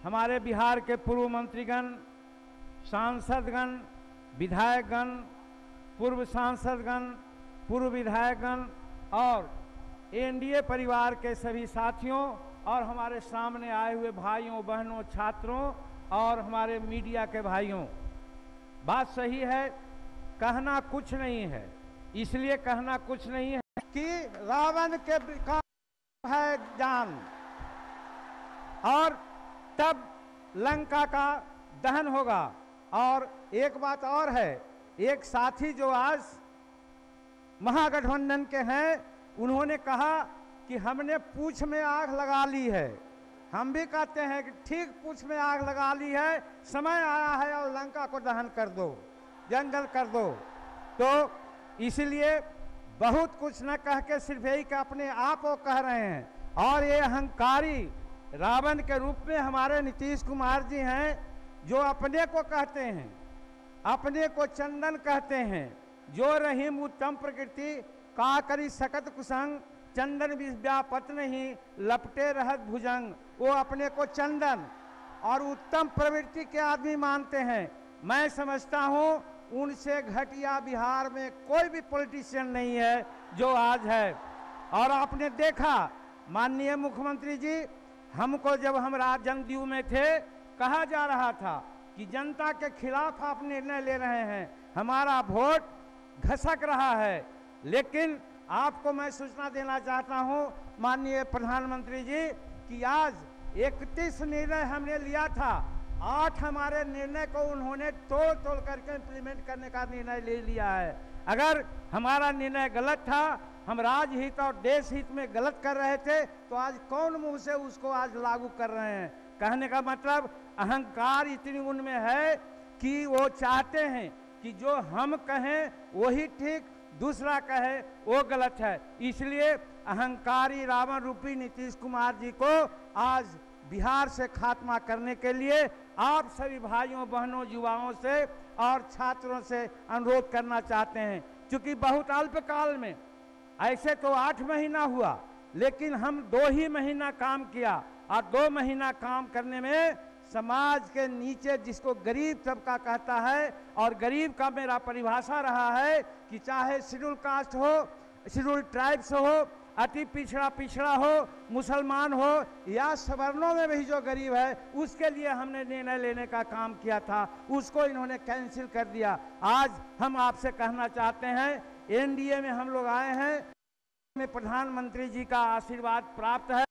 J: हमारे बिहार के पूर्व मंत्रीगण, सांसदगण, विधायकगण, पूर्व सांसदगण, पूर्व विधायकगण और एनडीए परिवार के सभी साथियों और हमारे सामने आए हुए भाइयों बहनों छात्रों और हमारे मीडिया के भाइयों, बात सही है, कहना कुछ नहीं है। इसलिए कहना कुछ नहीं है कि रावण के विकास है जान, और तब लंका का दहन होगा। और एक बात और है, एक साथी जो आज महागठबंधन के हैं, उन्होंने कहा कि हमने पूंछ में आग लगा ली है। हम भी कहते हैं कि ठीक पूंछ में आग लगा ली है, समय आया है और लंका को दहन कर दो, जंगल कर दो। तो इसलिए बहुत कुछ न कह के सिर्फ यही कि अपने आप को कह रहे हैं, और ये अहंकारी रावण के रूप में हमारे नीतीश कुमार जी हैं, जो अपने को कहते हैं, अपने को चंदन कहते हैं, जो रहीम उत्तम प्रकृति का करी सकत कुसंग, चंदन विद्यापत नहीं लपटे रहत भुजंग। वो अपने को चंदन और उत्तम प्रवृत्ति के आदमी मानते हैं। मैं समझता हूं उनसे घटिया बिहार में कोई भी पॉलिटिशियन नहीं है जो आज है। और आपने देखा माननीय मुख्यमंत्री जी, हमको जब हम जदयू में थे, कहा जा रहा था कि जनता के खिलाफ आप निर्णय ले रहे हैं, हमारा वोट घसक रहा है। लेकिन आपको मैं सूचना देना चाहता हूं माननीय प्रधानमंत्री जी कि आज 31 निर्णय हमने लिया था, 8 हमारे निर्णय को उन्होंने तोड़ करके इम्प्लीमेंट करने का निर्णय ले लिया है। अगर हमारा निर्णय गलत था, हम राजहित और देश हित में गलत कर रहे थे, तो आज कौन मुंह से उसको आज लागू कर रहे हैं? कहने का मतलब अहंकार इतनी उनमें है कि वो चाहते हैं कि जो हम कहें वही ठीक, दूसरा कहे वो गलत है। इसलिए अहंकारी रावण रूपी नीतीश कुमार जी को आज बिहार से खात्मा करने के लिए आप सभी भाइयों बहनों युवाओं से और छात्रों से अनुरोध करना चाहते हैं। क्योंकि बहुत अल्पकाल में, ऐसे तो 8 महीना हुआ, लेकिन हम 2 ही महीना काम किया, और 2 महीना काम करने में समाज के नीचे, जिसको गरीब तबका कहता है, और गरीब का मेरा परिभाषा रहा है कि चाहे शेड्यूल कास्ट हो, शेड्यूल ट्राइब्स हो, अति पिछड़ा हो, मुसलमान हो या सवर्णों में भी जो गरीब है, उसके लिए हमने निर्णय लेने का काम किया था, उसको इन्होंने कैंसिल कर दिया। आज हम आपसे कहना चाहते हैं, एनडीए में हम लोग आए हैं, में प्रधानमंत्री जी का आशीर्वाद प्राप्त है,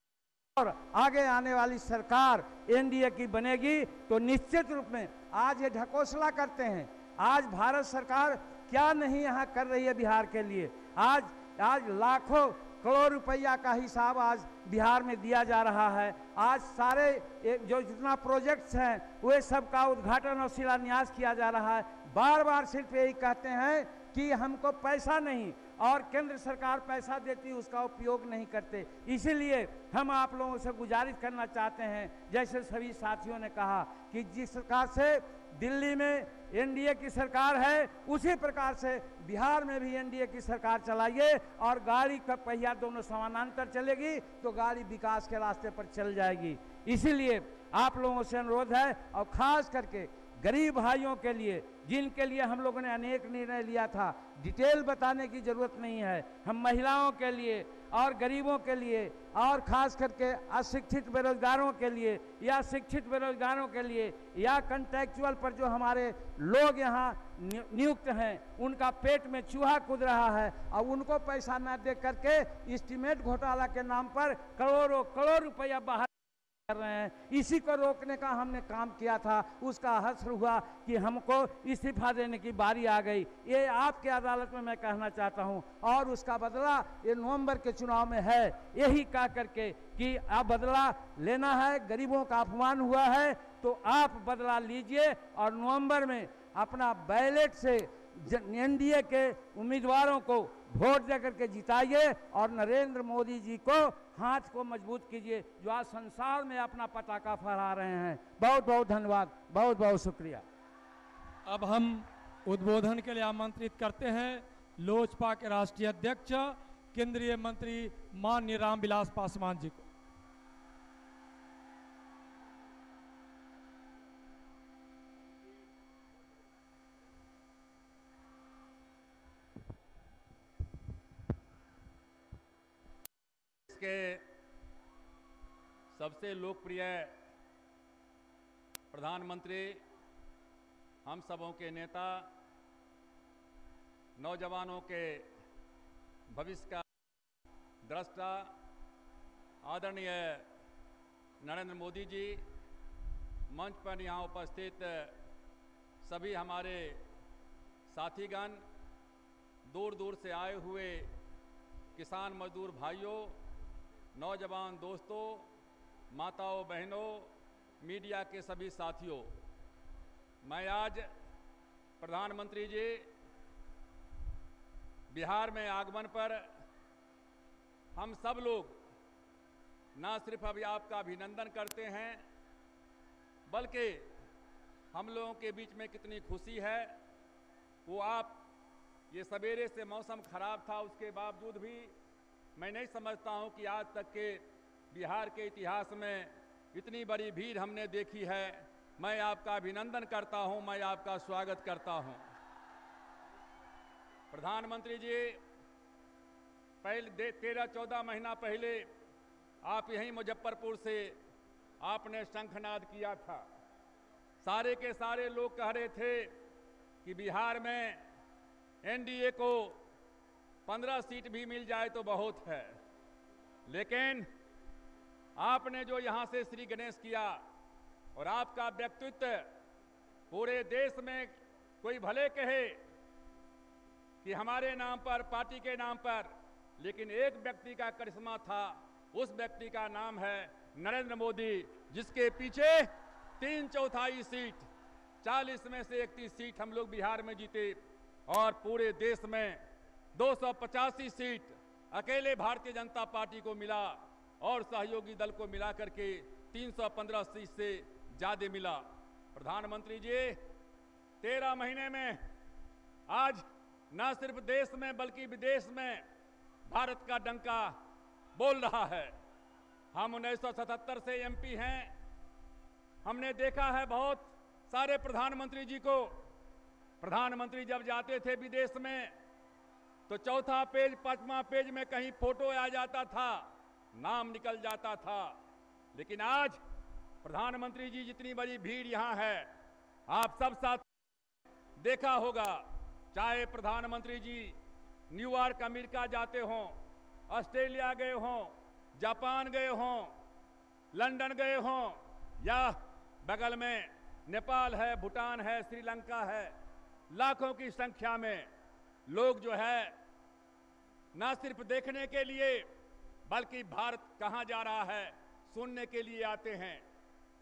J: और आगे आने वाली सरकार एनडीए की बनेगी तो निश्चित रूप में आज ये ढकोसला करते हैं। आज भारत सरकार क्या नहीं यहाँ कर रही है बिहार के लिए। आज लाखों करोड़ रुपया का हिसाब आज बिहार में दिया जा रहा है। आज सारे जो जितना प्रोजेक्ट्स हैं वे सब का उद्घाटन और शिलान्यास किया जा रहा है। बार बार सिर्फ यही कहते हैं कि हमको पैसा नहीं, और केंद्र सरकार पैसा देती है उसका उपयोग नहीं करते। इसीलिए हम आप लोगों से गुजारिश करना चाहते हैं, जैसे सभी साथियों ने कहा कि जिस प्रकार से दिल्ली में एनडीए की सरकार है, उसी प्रकार से बिहार में भी एनडीए की सरकार चलाइए, और गाड़ी का पहिया दोनों समानांतर चलेगी तो गाड़ी विकास के रास्ते पर चल जाएगी। इसीलिए आप लोगों से अनुरोध है, और खास करके गरीब भाइयों के लिए, जिनके लिए हम लोगों ने अनेक निर्णय लिया था, डिटेल बताने की जरूरत नहीं है। हम महिलाओं के लिए और गरीबों के लिए, और खास करके अशिक्षित बेरोजगारों के लिए या शिक्षित बेरोजगारों के लिए, या कॉन्ट्रैक्चुअल पर जो हमारे लोग यहाँ नियुक्त हैं, उनका पेट में चूहा कूद रहा है, और उनको पैसा न दे करके इस्टीमेट घोटाला के नाम पर करोड़ रुपया बाहर कर रहे हैं। इसी को रोकने का हमने काम किया था। उसका असर हुआ कि हमको इस्तीफा देने की बारी आ गई। ये आपके अदालत में मैं कहना चाहता हूं, और उसका बदला ये नवंबर के चुनाव में है। यही कह करके कि आप बदला लेना है, गरीबों का अपमान हुआ है तो आप बदला लीजिए, और नवंबर में अपना बैलेट से एनडीए के उम्मीदवारों को वोट देकर के जिताइए और नरेंद्र मोदी जी को हाथ को मजबूत कीजिए, जो आज संसार में अपना पताका फहरा रहे हैं। बहुत बहुत धन्यवाद, बहुत बहुत शुक्रिया।
D: अब हम उद्बोधन के लिए आमंत्रित करते हैं लोजपा के राष्ट्रीय अध्यक्ष केंद्रीय मंत्री माननीय रामविलास पासवान जी को।
K: के सबसे लोकप्रिय प्रधानमंत्री, हम सबों के नेता, नौजवानों के भविष्य का दृष्टा आदरणीय नरेंद्र मोदी जी, मंच पर यहाँ उपस्थित सभी हमारे साथीगण, दूर दूर से आए हुए किसान मजदूर भाइयों, नौजवान दोस्तों, माताओं बहनों, मीडिया के सभी साथियों, मैं आज प्रधानमंत्री जी बिहार में आगमन पर हम सब लोग न सिर्फ अभी आपका अभिनंदन करते हैं, बल्कि हम लोगों के बीच में कितनी खुशी है वो आप, ये सवेरे से मौसम खराब था उसके बावजूद भी मैं नहीं समझता हूं कि आज तक के बिहार के इतिहास में इतनी बड़ी भीड़ हमने देखी है। मैं आपका अभिनंदन करता हूं, मैं आपका स्वागत करता हूं। प्रधानमंत्री जी, पहले 13-14 महीना पहले आप यहीं मुजफ्फरपुर से आपने शंखनाद किया था। सारे के सारे लोग कह रहे थे कि बिहार में एनडीए को 15 सीट भी मिल जाए तो बहुत है, लेकिन आपने जो यहां से श्री गणेश किया और आपका व्यक्तित्व पूरे देश में, कोई भले कहे कि हमारे नाम पर, पार्टी के नाम पर, लेकिन एक व्यक्ति का करिश्मा था, उस व्यक्ति का नाम है नरेंद्र मोदी, जिसके पीछे 3/4 सीट, 40 में से 31 सीट हम लोग बिहार में जीते और पूरे देश में 285 सीट अकेले भारतीय जनता पार्टी को मिला और सहयोगी दल को मिला करके 315 सीट से ज्यादा मिला। प्रधानमंत्री जी, 13 महीने में आज न सिर्फ देश में बल्कि विदेश में भारत का डंका बोल रहा है। हम 1977 से एमपी हैं। हमने देखा है बहुत सारे प्रधानमंत्री जी को। प्रधानमंत्री जब जाते थे विदेश में तो चौथा पेज, 5वां पेज में कहीं फोटो आ जाता था, नाम निकल जाता था। लेकिन आज प्रधानमंत्री जी जितनी बड़ी भीड़ यहां है, आप सब साथ देखा होगा, चाहे प्रधानमंत्री जी न्यूयॉर्क अमेरिका जाते हों, ऑस्ट्रेलिया गए हों, जापान गए हों, लंदन गए हों, या बगल में नेपाल है, भूटान है, श्रीलंका है, लाखों की संख्या में लोग जो है न सिर्फ देखने के लिए बल्कि भारत कहां जा रहा है सुनने के लिए आते हैं।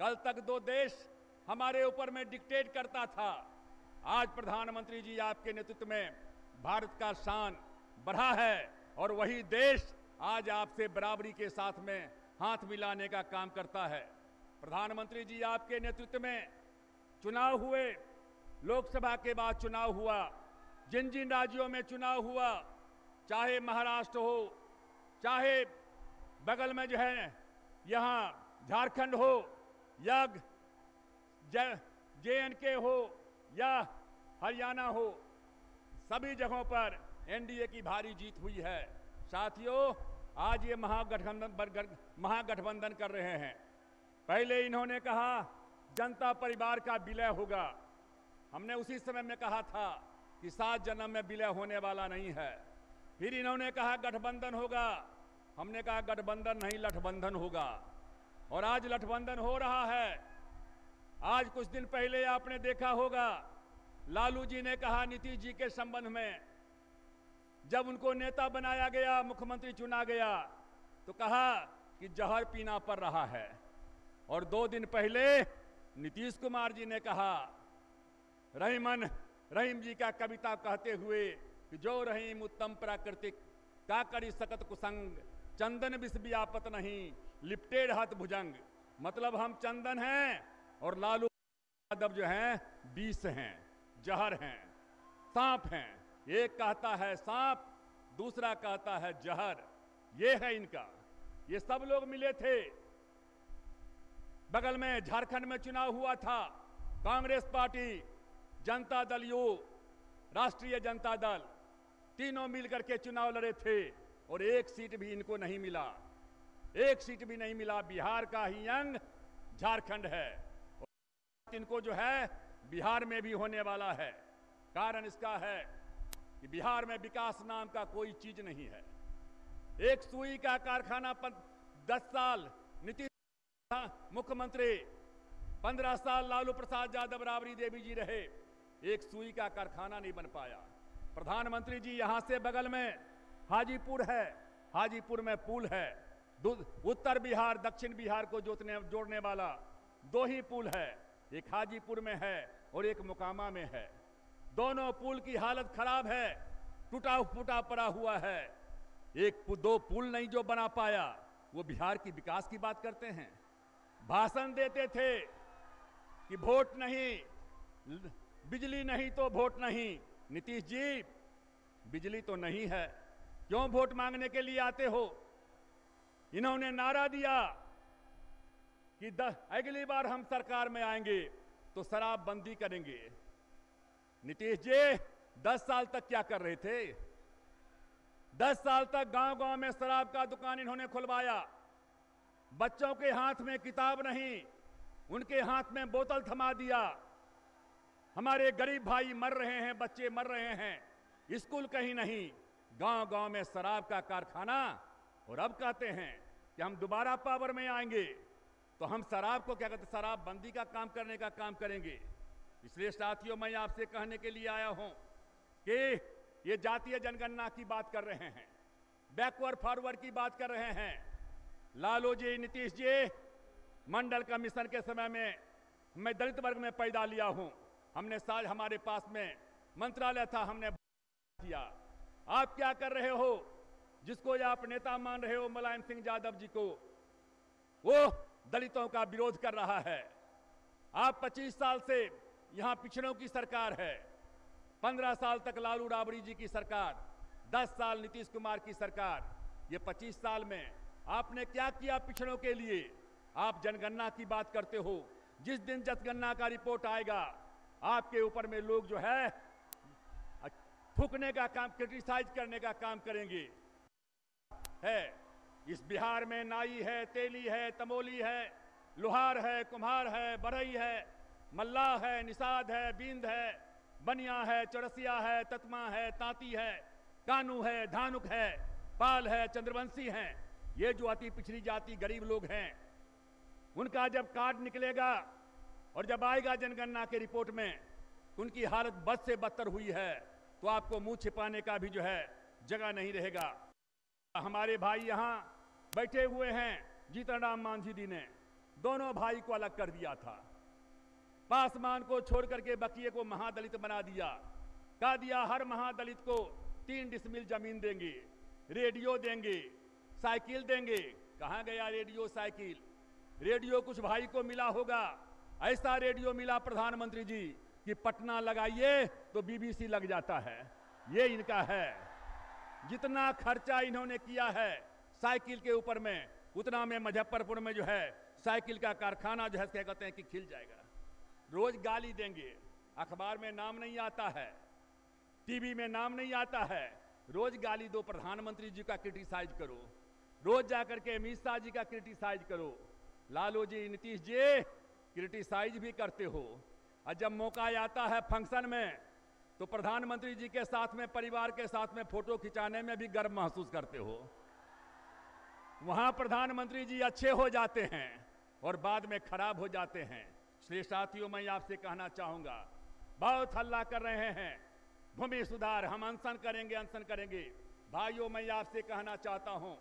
K: कल तक 2 देश हमारे ऊपर में डिक्टेट करता था, आज प्रधानमंत्री जी आपके नेतृत्व में भारत का शान बढ़ा है और वही देश आज आपसे बराबरी के साथ में हाथ मिलाने का काम करता है। प्रधानमंत्री जी आपके नेतृत्व में चुनाव हुए, लोकसभा के बाद चुनाव हुआ, जिन जिन राज्यों में चुनाव हुआ, चाहे महाराष्ट्र हो, चाहे बगल में जो है यहाँ झारखंड हो, या JNK हो या हरियाणा हो, सभी जगहों पर एनडीए की भारी जीत हुई है। साथियों, आज ये महागठबंधन कर रहे हैं। पहले इन्होंने कहा जनता परिवार का विलय होगा। हमने उसी समय में कहा था कि 7 जन्म में विलय होने वाला नहीं है। फिर इन्होंने कहा गठबंधन होगा, हमने कहा गठबंधन नहीं, लठबंधन होगा। और आज लठबंधन हो रहा है। आज कुछ दिन पहले आपने देखा होगा, लालू जी ने कहा नीतीश जी के संबंध में, जब उनको नेता बनाया गया, मुख्यमंत्री चुना गया, तो कहा कि जहर पीना पड़ रहा है। और 2 दिन पहले नीतीश कुमार जी ने कहा, रहीमन रहीम जी का कविता कहते हुए कि जो रहीम उत्तम प्राकृतिक का करी सकत कुसंग, चंदन विष व्यापत नहीं लिपटे रहत भुजंग। मतलब हम चंदन हैं और लालू यादव जो हैं विष हैं, जहर हैं, सांप हैं। एक कहता है सांप, दूसरा कहता है जहर। ये है इनका। ये सब लोग मिले थे। बगल में झारखंड में चुनाव हुआ था, कांग्रेस पार्टी, जनता दल यू, राष्ट्रीय जनता दल, तीनों मिलकर के चुनाव लड़े थे और एक सीट भी इनको नहीं मिला। एक सीट भी नहीं मिला। बिहार का ही अंग झारखंड है और इनको जो है बिहार में भी होने वाला है। कारण इसका है कि बिहार में विकास नाम का कोई चीज नहीं है। एक सुई का कारखाना 10 साल नीतीश मुख्यमंत्री, 15 साल लालू प्रसाद यादव, राबड़ी देवी जी रहे, एक सुई का कारखाना नहीं बन पाया। प्रधानमंत्री जी यहां से बगल में हाजीपुर है, हाजीपुर में पुल है। उत्तर बिहार दक्षिण बिहार को जोड़ने वाला 2 ही पुल है, एक हाजीपुर में है और एक मोकामा में है। दोनों पुल की हालत खराब है, टूटा फूटा पड़ा हुआ है। 1-2 पुल नहीं जो बना पाया, वो बिहार की विकास की बात करते हैं। भाषण देते थे कि वोट नहीं, बिजली नहीं तो वोट नहीं। नीतीश जी, बिजली तो नहीं है, क्यों वोट मांगने के लिए आते हो? इन्होंने नारा दिया कि अगली बार हम सरकार में आएंगे तो शराबबंदी करेंगे। नीतीश जी 10 साल तक क्या कर रहे थे? 10 साल तक गांव-गांव में शराब का दुकान इन्होंने खुलवाया। बच्चों के हाथ में किताब नहीं, उनके हाथ में बोतल थमा दिया। हमारे गरीब भाई मर रहे हैं, बच्चे मर रहे हैं, स्कूल कहीं नहीं, गांव-गांव में शराब का कारखाना। और अब कहते हैं कि हम दोबारा पावर में आएंगे तो हम शराब को क्या कहते, शराबबंदी का काम करने का काम करेंगे। इसलिए साथियों, मैं आपसे कहने के लिए आया हूं कि ये जातीय जनगणना की बात कर रहे हैं, बैकवर्ड फॉरवर्ड की बात कर रहे हैं। लालू जी, नीतीश जी, मंडल कमीशन के समय में मैं दलित वर्ग में पैदा लिया हूं। हमने साल हमारे पास में मंत्रालय था, हमने किया। आप क्या कर रहे हो? जिसको आप नेता मान रहे हो, मुलायम सिंह यादव जी को, वो दलितों का विरोध कर रहा है। आप 25 साल से यहां पिछड़ों की सरकार है, 15 साल तक लालू राबड़ी जी की सरकार, 10 साल नीतीश कुमार की सरकार। ये 25 साल में आपने क्या किया पिछड़ों के लिए? आप जनगणना की बात करते हो। जिस दिन जनगणना का रिपोर्ट आएगा, आपके ऊपर में लोग जो है थूकने का काम, क्रिटिसाइज करने का काम करेंगे। इस बिहार में नाई है, तेली है, तमोली है, लोहार है, कुम्हार है, बढ़ई है, मल्लाह है, निषाद है, बींद है, बनिया है, चौरसिया है, ततमा है, तांती है, कानू है, धानुक है, पाल है, चंद्रवंशी हैं। ये जो अति पिछड़ी जाति गरीब लोग हैं, उनका जब कार्ड निकलेगा और जब आएगा जनगणना के रिपोर्ट में, उनकी हालत बद से बदतर हुई है, तो आपको मुंह छिपाने का भी जो है जगह नहीं रहेगा। हमारे भाई यहां बैठे हुए हैं, जीतन राम मांझी जी ने दोनों भाई को अलग कर दिया था। पासवान को छोड़ करके बकिए को महादलित बना दिया। कह दिया हर महादलित को 3 डिसमिल जमीन देंगे, रेडियो देंगे, साइकिल देंगे। कहां गया रेडियो, साइकिल? रेडियो कुछ भाई को मिला होगा। ऐसा रेडियो मिला प्रधानमंत्री जी कि पटना लगाइए तो बीबीसी लग जाता है। ये इनका है। जितना खर्चा इन्होंने किया है साइकिल के ऊपर में, उतना में मुजफ्फरपुर में जो है साइकिल का कारखाना जो है क्या कहते हैं कि खिल जाएगा। रोज गाली देंगे, अखबार में नाम नहीं आता है, टीवी में नाम नहीं आता है। रोज गाली दो, प्रधानमंत्री जी का क्रिटिसाइज करो, रोज जाकर के अमित शाह जी का क्रिटिसाइज करो। लालू जी, नीतीश जी क्रिटिसाइज भी करते हो, और जब मौका आता है फंक्शन में तो प्रधानमंत्री जी के साथ में, परिवार के साथ में फोटो खिंचाने में भी गर्व महसूस करते हो। वहां प्रधानमंत्री जी अच्छे हो जाते हैं और बाद में खराब हो जाते हैं। इसलिए साथियों, मैं आपसे कहना चाहूंगा, बहुत हल्ला कर रहे हैं भूमि सुधार, हम अनशन करेंगे, अनशन करेंगे। भाइयों, मैं आपसे कहना चाहता हूं,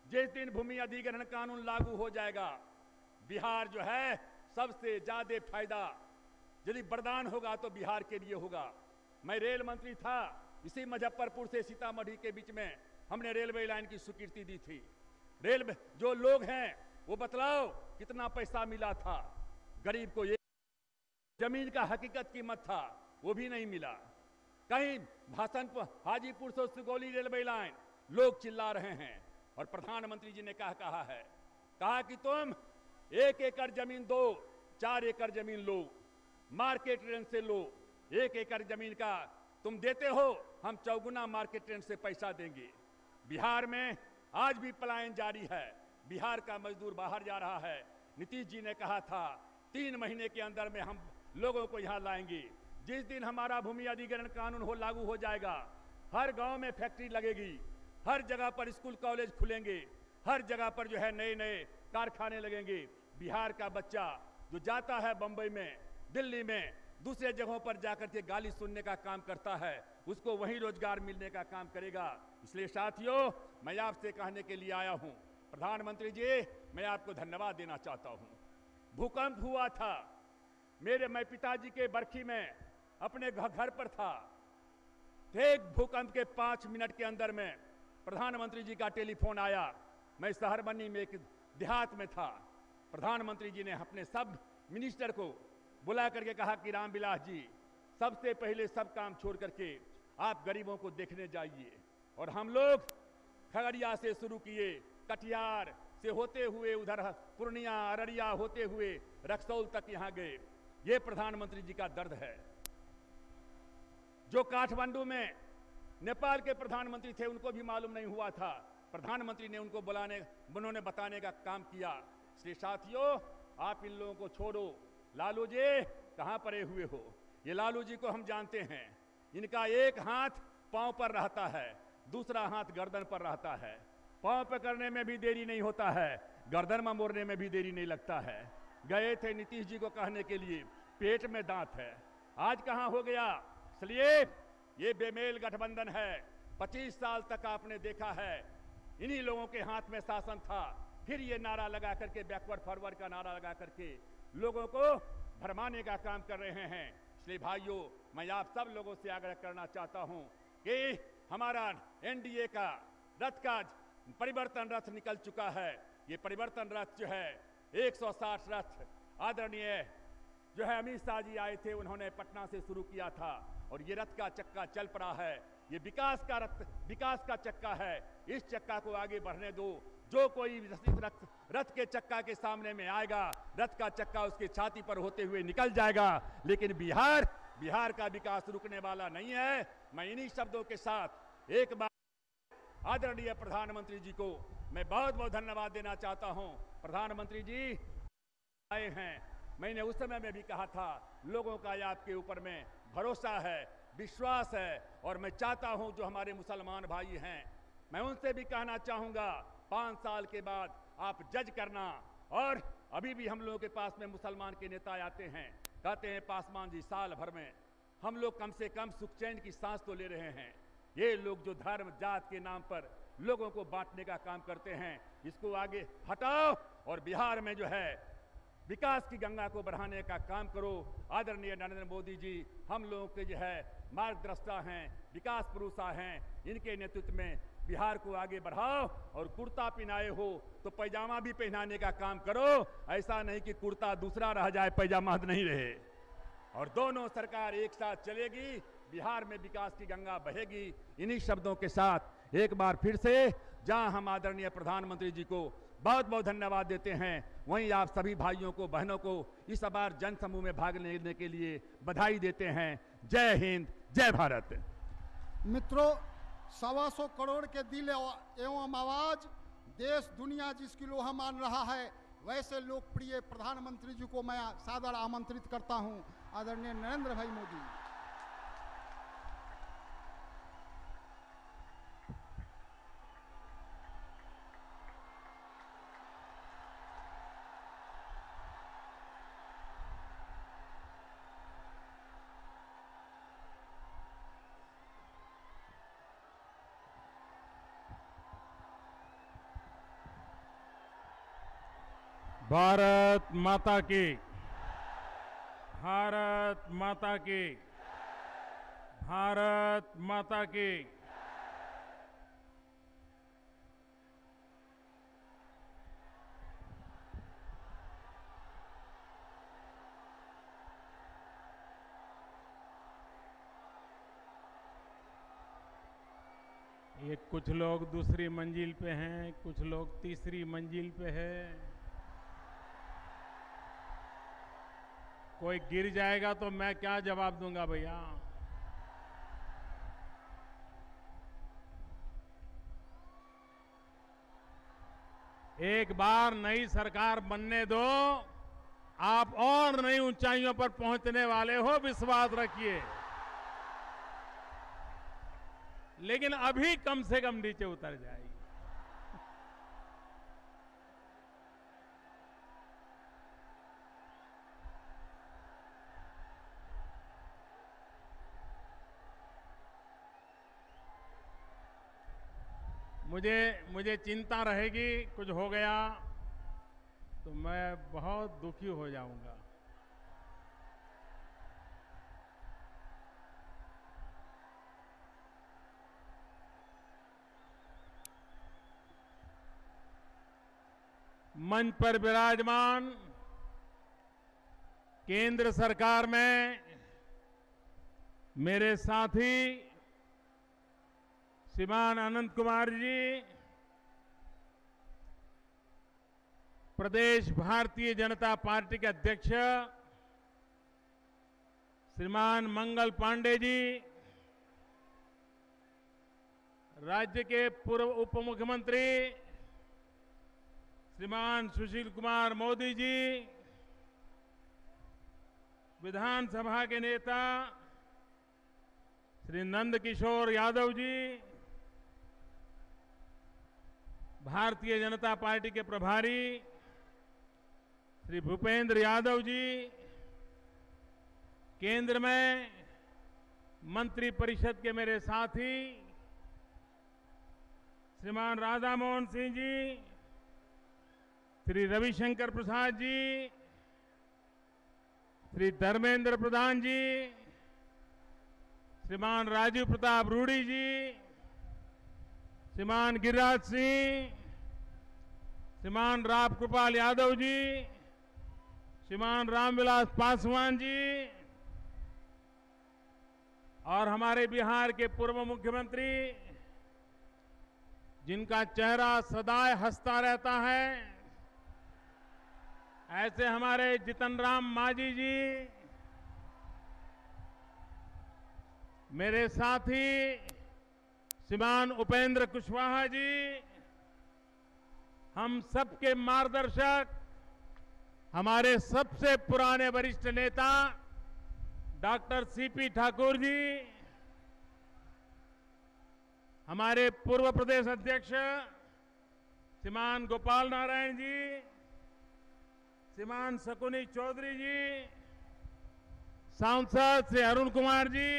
K: जिस दिन भूमि अधिग्रहण कानून लागू हो जाएगा, बिहार जो है सबसे ज्यादा फायदा यदि वरदान होगा तो बिहार के लिए होगा। मैं रेल मंत्री था, इसी मुजफ्फरपुर से सीतामढ़ी के बीच में हमने रेलवे लाइन की स्वीकृति दी थी। रेल में जो लोग हैं वो बतलाओ कितना पैसा मिला था गरीब को। ये जमीन का हकीकत कीमत था वो भी नहीं मिला। कहीं भाषण हाजीपुर से सुगौली रेलवे लाइन लोग चिल्ला रहे हैं और प्रधानमंत्री जी ने कहा है, कहा कि तुम 1 एकड़ जमीन दो, 4 एकड़ जमीन लो, मार्केट रेंज से लो। 1 एकड़ जमीन का तुम देते हो, हम 4 गुना मार्केट रेंज से पैसा देंगे। बिहार में आज भी पलायन जारी है, बिहार का मजदूर बाहर जा रहा है। नीतीश जी ने कहा था 3 महीने के अंदर में हम लोगों को यहां लाएंगे। जिस दिन हमारा भूमि अधिग्रहण कानून लागू हो जाएगा, हर गांव में फैक्ट्री लगेगी, हर जगह पर स्कूल कॉलेज खुलेंगे, हर जगह पर जो है नए नए कारखाने लगेंगे। बिहार का बच्चा जो जाता है बंबई में, दिल्ली में, दूसरे जगहों पर जाकर के गाली सुनने का काम करता है, उसको वहीं रोजगार मिलने का काम करेगा। इसलिए साथियों, मैं आपसे कहने के लिए आया हूं, प्रधानमंत्री जी मैं आपको धन्यवाद देना चाहता हूं। भूकंप हुआ था, मैं पिताजी के बरखी में अपने घर पर था। एक भूकंप के 5 मिनट के अंदर में प्रधानमंत्री जी का टेलीफोन आया। मैं शहरबनी में एक देहात में था। प्रधानमंत्री जी ने अपने सब मिनिस्टर को बुला करके कहा कि रामविलास जी, सबसे पहले सब काम छोड़ करके आप गरीबों को देखने जाइए। और हम लोग खगड़िया से शुरू किए, कटिहार से होते हुए उधर पूर्णिया, अररिया होते हुए रक्सौल तक यहां गए। ये प्रधानमंत्री जी का दर्द है। जो काठमांडू में नेपाल के प्रधानमंत्री थे, उनको भी मालूम नहीं हुआ था, प्रधानमंत्री ने उनको उन्होंने बताने का काम किया। इसलिए साथियों, आप इन लोगों को छोड़ो। लालू जी कहां पड़े हुए हो? ये लालू जी को हम जानते हैं, इनका एक हाथ पांव पर रहता है, दूसरा हाथ गर्दन पर रहता है। पांव पकड़ने में भी देरी नहीं होता है, गर्दन में मोड़ने में भी देरी नहीं लगता है। गए थे नीतीश जी को कहने के लिए, पेट में दांत है, आज कहां हो गया? इसलिए ये बेमेल गठबंधन है। 25 साल तक आपने देखा है इन्हीं लोगों के हाथ में शासन था। फिर ये नारा लगा करके, बैकवर्ड फॉरवर्ड का नारा लगा करके लोगों को भरमाने का काम कर रहे हैं। इसलिए भाइयों, मैं आप सब लोगों से आग्रह करना चाहता हूं कि हमारा एनडीए का रथ का परिवर्तन रथ निकल चुका है। ये परिवर्तन रथ जो है 160 रथ आदरणीय जो है अमित शाह जी आए थे, उन्होंने पटना से शुरू किया था और ये रथ का चक्का चल पड़ा है। ये विकास का रथ, विकास का चक्का है। इस चक्का को आगे बढ़ने दो। जो कोई रथ के चक्का के सामने में आएगा, रथ का चक्का उसके छाती पर होते हुए निकल जाएगा। लेकिन बिहार का विकास रुकने वाला नहीं है। मैं इन्हीं शब्दों के साथ एक बार आदरणीय प्रधानमंत्री जी को मैं बहुत बहुत धन्यवाद देना चाहता हूं। प्रधानमंत्री जी आए हैं, मैंने उस समय में भी कहा था, लोगों का आपके ऊपर में भरोसा है, विश्वास है, और मैं चाहता हूं जो हमारे मुसलमान भाई हैं, मैं उनसे भी कहना चाहूंगा 5 साल के बाद आप जज करना। और अभी भी हम लोगों के पास में मुसलमान के नेता आते हैं, कहते हैं पासवान जी साल भर में हम लोग कम से कम सुख चैन की सांस तो ले रहे हैं। ये लोग जो धर्म जात के नाम पर लोगों को बांटने का काम करते हैं, इसको आगे हटाओ और बिहार में जो है विकास की गंगा को बढ़ाने का काम करो। आदरणीय नरेंद्र मोदी जी हम लोगों के जो है मार्गदर्शा हैं, विकास पुरुषा हैं, इनके नेतृत्व में बिहार को आगे बढ़ाओ। और कुर्ता पहनाए हो तो पैजामा भी पहनाने का काम करो। ऐसा नहीं कि कुर्ता दूसरा रह जाए, पैजामा नहीं रहे। और दोनों सरकार एक साथ चलेगी, बिहार में विकास की गंगा बहेगी। इन्हीं शब्दों के साथ एक बार फिर से जहां हम आदरणीय प्रधानमंत्री जी को बहुत बहुत धन्यवाद देते हैं, वहीं आप सभी भाइयों को, बहनों को इस बार जन समूह में भाग लेने के लिए बधाई देते हैं। जय हिंद, जय भारत।
B: मित्रों, 125 करोड़ के दिल एवं आवाज देश दुनिया जिसकी लोहा मान रहा है, वैसे लोकप्रिय प्रधानमंत्री जी को मैं सादर आमंत्रित करता हूं, आदरणीय नरेंद्र भाई मोदी।
L: भारत माता की, भारत माता की, भारत माता की। ये कुछ लोग दूसरी मंजिल पे हैं, कुछ लोग तीसरी मंजिल पे हैं। कोई गिर जाएगा तो मैं क्या जवाब दूंगा भैया। एक बार नई सरकार बनने दो, आप और नई ऊंचाइयों पर पहुंचने वाले हो, विश्वास रखिए। लेकिन अभी कम से कम नीचे उतर जाएगी। मुझे चिंता रहेगी, कुछ हो गया तो मैं बहुत दुखी हो जाऊंगा। मंच पर विराजमान केंद्र सरकार में मेरे साथी श्रीमान अनंत कुमार जी, प्रदेश भारतीय जनता पार्टी के अध्यक्ष श्रीमान मंगल पांडे जी, राज्य के पूर्व उप मुख्यमंत्री श्रीमान सुशील कुमार मोदी जी, विधानसभा के नेता श्री नंद किशोर यादव जी, भारतीय जनता पार्टी के प्रभारी श्री भूपेंद्र यादव जी, केंद्र में मंत्री परिषद के मेरे साथी श्रीमान राधा मोहन सिंह जी, श्री रविशंकर प्रसाद जी, श्री धर्मेंद्र प्रधान जी, श्रीमान राजीव प्रताप रूडी जी, श्रीमान गिरिराज सिंह, श्रीमान राम कृपाल यादव जी, श्रीमान रामविलास पासवान जी और हमारे बिहार के पूर्व मुख्यमंत्री जिनका चेहरा सदा हंसता रहता है, ऐसे हमारे जितन राम मांझी जी, मेरे साथी श्रीमान उपेंद्र कुशवाहा जी, हम सबके मार्गदर्शक, हमारे सबसे पुराने वरिष्ठ नेता डॉक्टर सीपी ठाकुर जी, हमारे पूर्व प्रदेश अध्यक्ष श्रीमान गोपाल नारायण जी, श्रीमान शकुनी चौधरी जी, सांसद श्री अरुण कुमार जी,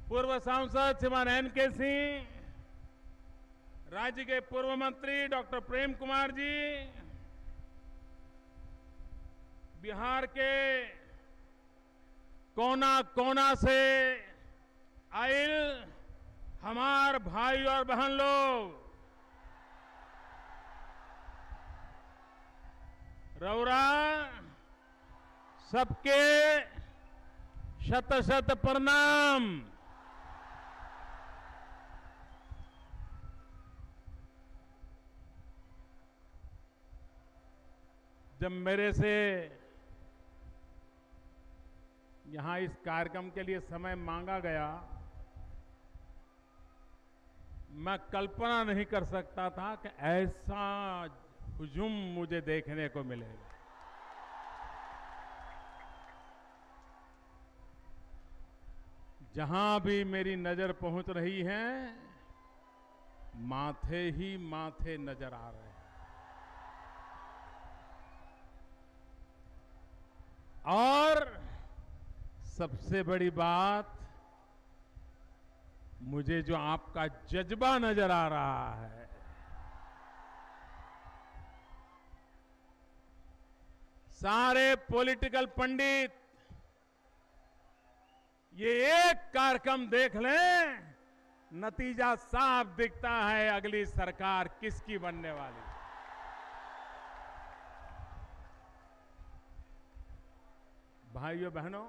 L: पूर्व सांसद श्रीमान एन.के. सिंह, राज्य के पूर्व मंत्री डॉक्टर प्रेम कुमार जी, बिहार के कोना कोना से आयल हमार भाई और बहन लोग, रौरा सबके शत शत प्रणाम। जब मेरे से यहां इस कार्यक्रम के लिए समय मांगा गया, मैं कल्पना नहीं कर सकता था कि ऐसा हुजूम मुझे देखने को मिलेगा। जहां भी मेरी नजर पहुंच रही है, माथे ही माथे नजर आ रहे हैं। और सबसे बड़ी बात, मुझे जो आपका जज्बा नजर आ रहा है, सारे पॉलिटिकल पंडित ये एक कार्यक्रम देख लें, नतीजा साफ दिखता है अगली सरकार किसकी बनने वाली। भाइयों बहनों,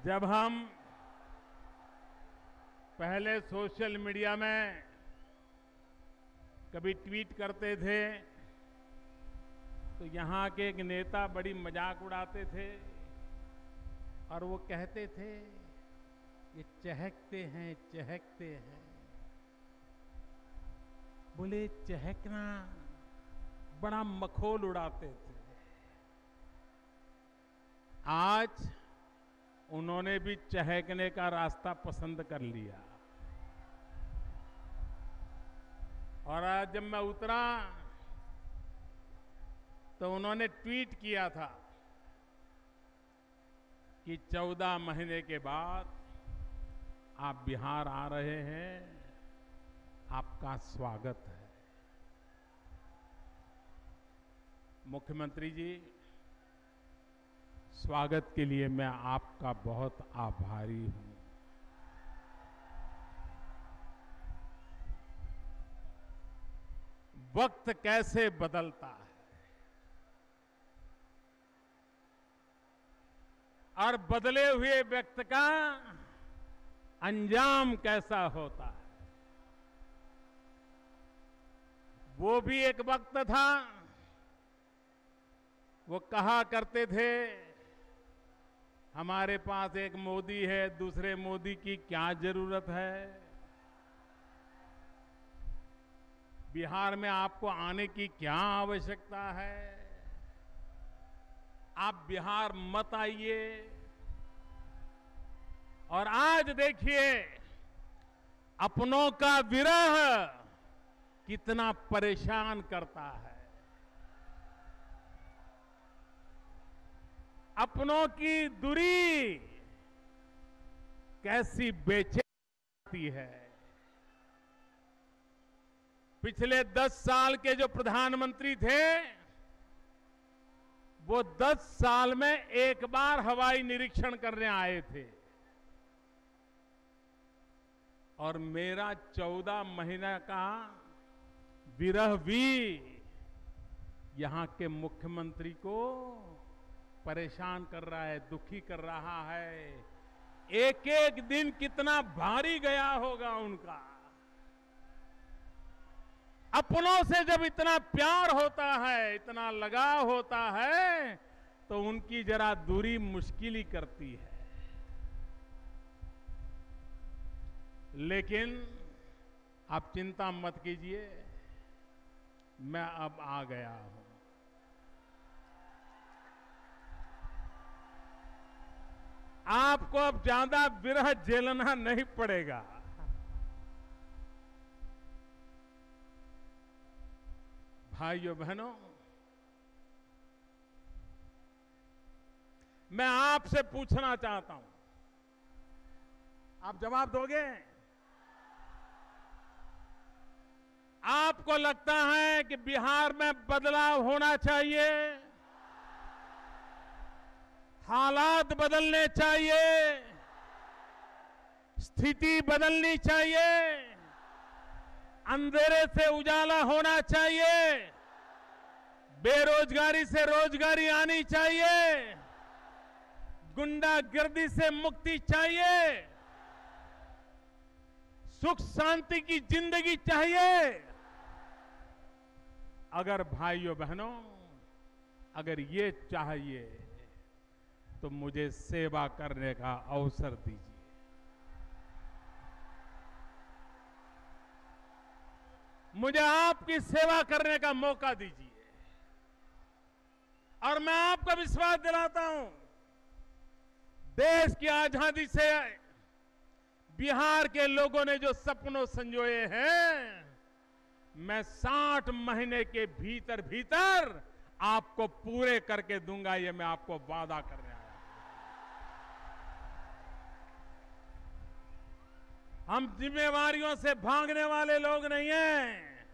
L: जब हम पहले सोशल मीडिया में कभी ट्वीट करते थे तो यहाँ के एक नेता बड़ी मजाक उड़ाते थे और वो कहते थे ये चहकते हैं। बोले चहकना, बड़ा मखौल उड़ाते थे। आज उन्होंने भी चहकने का रास्ता पसंद कर लिया और आज जब मैं उतरा तो उन्होंने ट्वीट किया था कि 14 महीने के बाद आप बिहार आ रहे हैं, आपका स्वागत है। मुख्यमंत्री जी, स्वागत के लिए मैं आपका बहुत आभारी हूं। वक्त कैसे बदलता है और बदले हुए व्यक्ति का अंजाम कैसा होता है। वो भी एक वक्त था, वो कहा करते थे हमारे पास एक मोदी है, दूसरे मोदी की क्या जरूरत है। बिहार में आपको आने की क्या आवश्यकता है, आप बिहार मत आइए। और आज देखिए अपनों का विरह कितना परेशान करता है, अपनों की दूरी कैसी बेचैनी है। पिछले 10 साल के जो प्रधानमंत्री थे वो 10 साल में एक बार हवाई निरीक्षण करने आए थे और मेरा 14 महीना का विरह भी यहां के मुख्यमंत्री को परेशान कर रहा है, दुखी कर रहा है। एक एक दिन कितना भारी गया होगा उनका। अपनों से जब इतना प्यार होता है, इतना लगाव होता है, तो उनकी जरा दूरी मुश्किल ही करती है। लेकिन आप चिंता मत कीजिए, मैं अब आ गया हूं। आपको अब ज्यादा विरह झेलना नहीं पड़ेगा। भाइयों बहनों, मैं आपसे पूछना चाहता हूं, आप जवाब दोगे? आपको लगता है कि बिहार में बदलाव होना चाहिए, हालात बदलने चाहिए, स्थिति बदलनी चाहिए, अंधेरे से उजाला होना चाहिए, बेरोजगारी से रोजगारी आनी चाहिए, गुंडागर्दी से मुक्ति चाहिए, सुख शांति की जिंदगी चाहिए। अगर भाइयों बहनों, अगर ये चाहिए तो मुझे सेवा करने का अवसर दीजिए। मुझे आपकी सेवा करने का मौका दीजिए और मैं आपको विश्वास दिलाता हूं, देश की आजादी से बिहार के लोगों ने जो सपनों संजोए हैं, मैं 60 महीने के भीतर भीतर आपको पूरे करके दूंगा। ये मैं आपको वादा करने आया। हम जिम्मेवारियों से भागने वाले लोग नहीं हैं,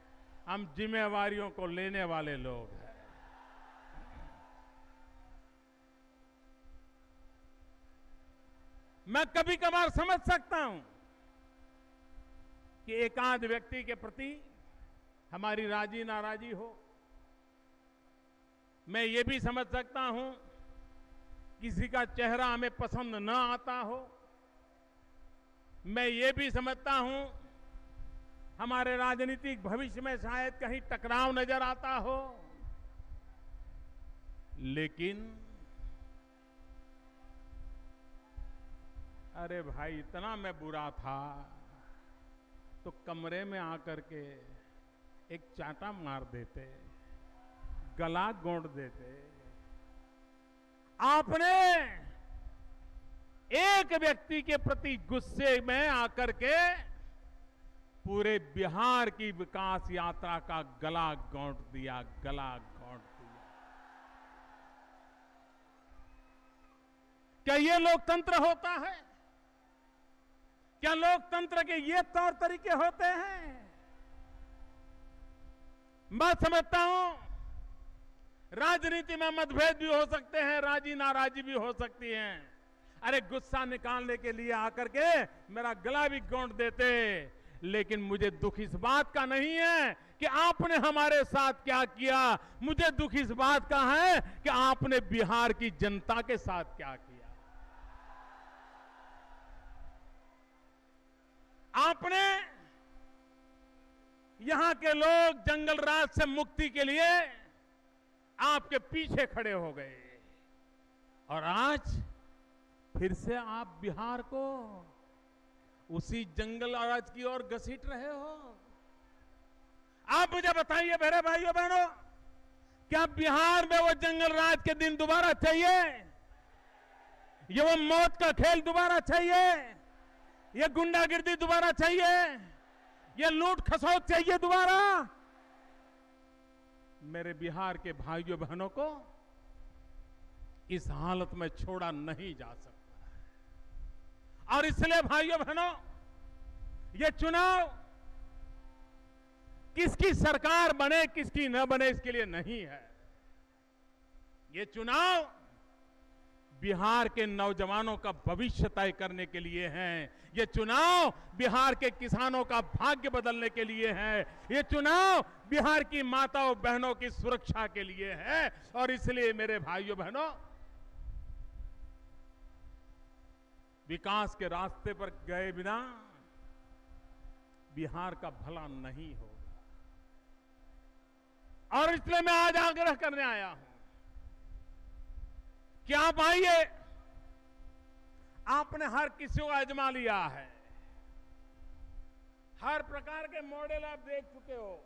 L: हम जिम्मेवारियों को लेने वाले लोग हैं। मैं कभी कभार समझ सकता हूं कि एकाध व्यक्ति के प्रति हमारी राजी नाराजी हो। मैं ये भी समझ सकता हूं किसी का चेहरा हमें पसंद न आता हो। मैं ये भी समझता हूं हमारे राजनीतिक भविष्य में शायद कहीं टकराव नजर आता हो। लेकिन अरे भाई, इतना मैं बुरा था तो कमरे में आकर के एक चांटा मार देते, गला गोंद देते। आपने एक व्यक्ति के प्रति गुस्से में आकर के पूरे बिहार की विकास यात्रा का गला घोंट दिया, गला घोंट दिया। क्या ये लोकतंत्र होता है? क्या लोकतंत्र के ये तौर तरीके होते हैं? मैं समझता हूं राजनीति में मतभेद भी हो सकते हैं, राजी नाराजी भी हो सकती हैं। अरे गुस्सा निकालने के लिए आकर के मेरा गला भी घोंट देते, लेकिन मुझे दुख इस बात का नहीं है कि आपने हमारे साथ क्या किया। मुझे दुख इस बात का है कि आपने बिहार की जनता के साथ क्या किया। आपने यहां के लोग जंगल राज से मुक्ति के लिए आपके पीछे खड़े हो गए, और आज फिर से आप बिहार को उसी जंगल राज की ओर घसीट रहे हो। आप मुझे बताइए मेरे भाइयों बहनों, क्या बिहार में वो जंगल राज के दिन दोबारा चाहिए? ये वो मौत का खेल दोबारा चाहिए? ये गुंडागिर्दी दोबारा चाहिए? ये लूट खसोट चाहिए दोबारा? मेरे बिहार के भाइयों बहनों को इस हालत में छोड़ा नहीं जा सकता। और इसलिए भाइयों बहनों, ये चुनाव किसकी सरकार बने किसकी न बने इसके लिए नहीं है। ये चुनाव बिहार के नौजवानों का भविष्य तय करने के लिए है। ये चुनाव बिहार के किसानों का भाग्य बदलने के लिए है। ये चुनाव बिहार की माताओं बहनों की सुरक्षा के लिए है। और इसलिए मेरे भाइयों बहनों, विकास के रास्ते पर गए बिना बिहार का भला नहीं होगा। और इसलिए मैं आज आग्रह करने आया हूं कि आप आइए। आपने हर किसी को आजमा लिया है, हर प्रकार के मॉडल आप देख चुके हो।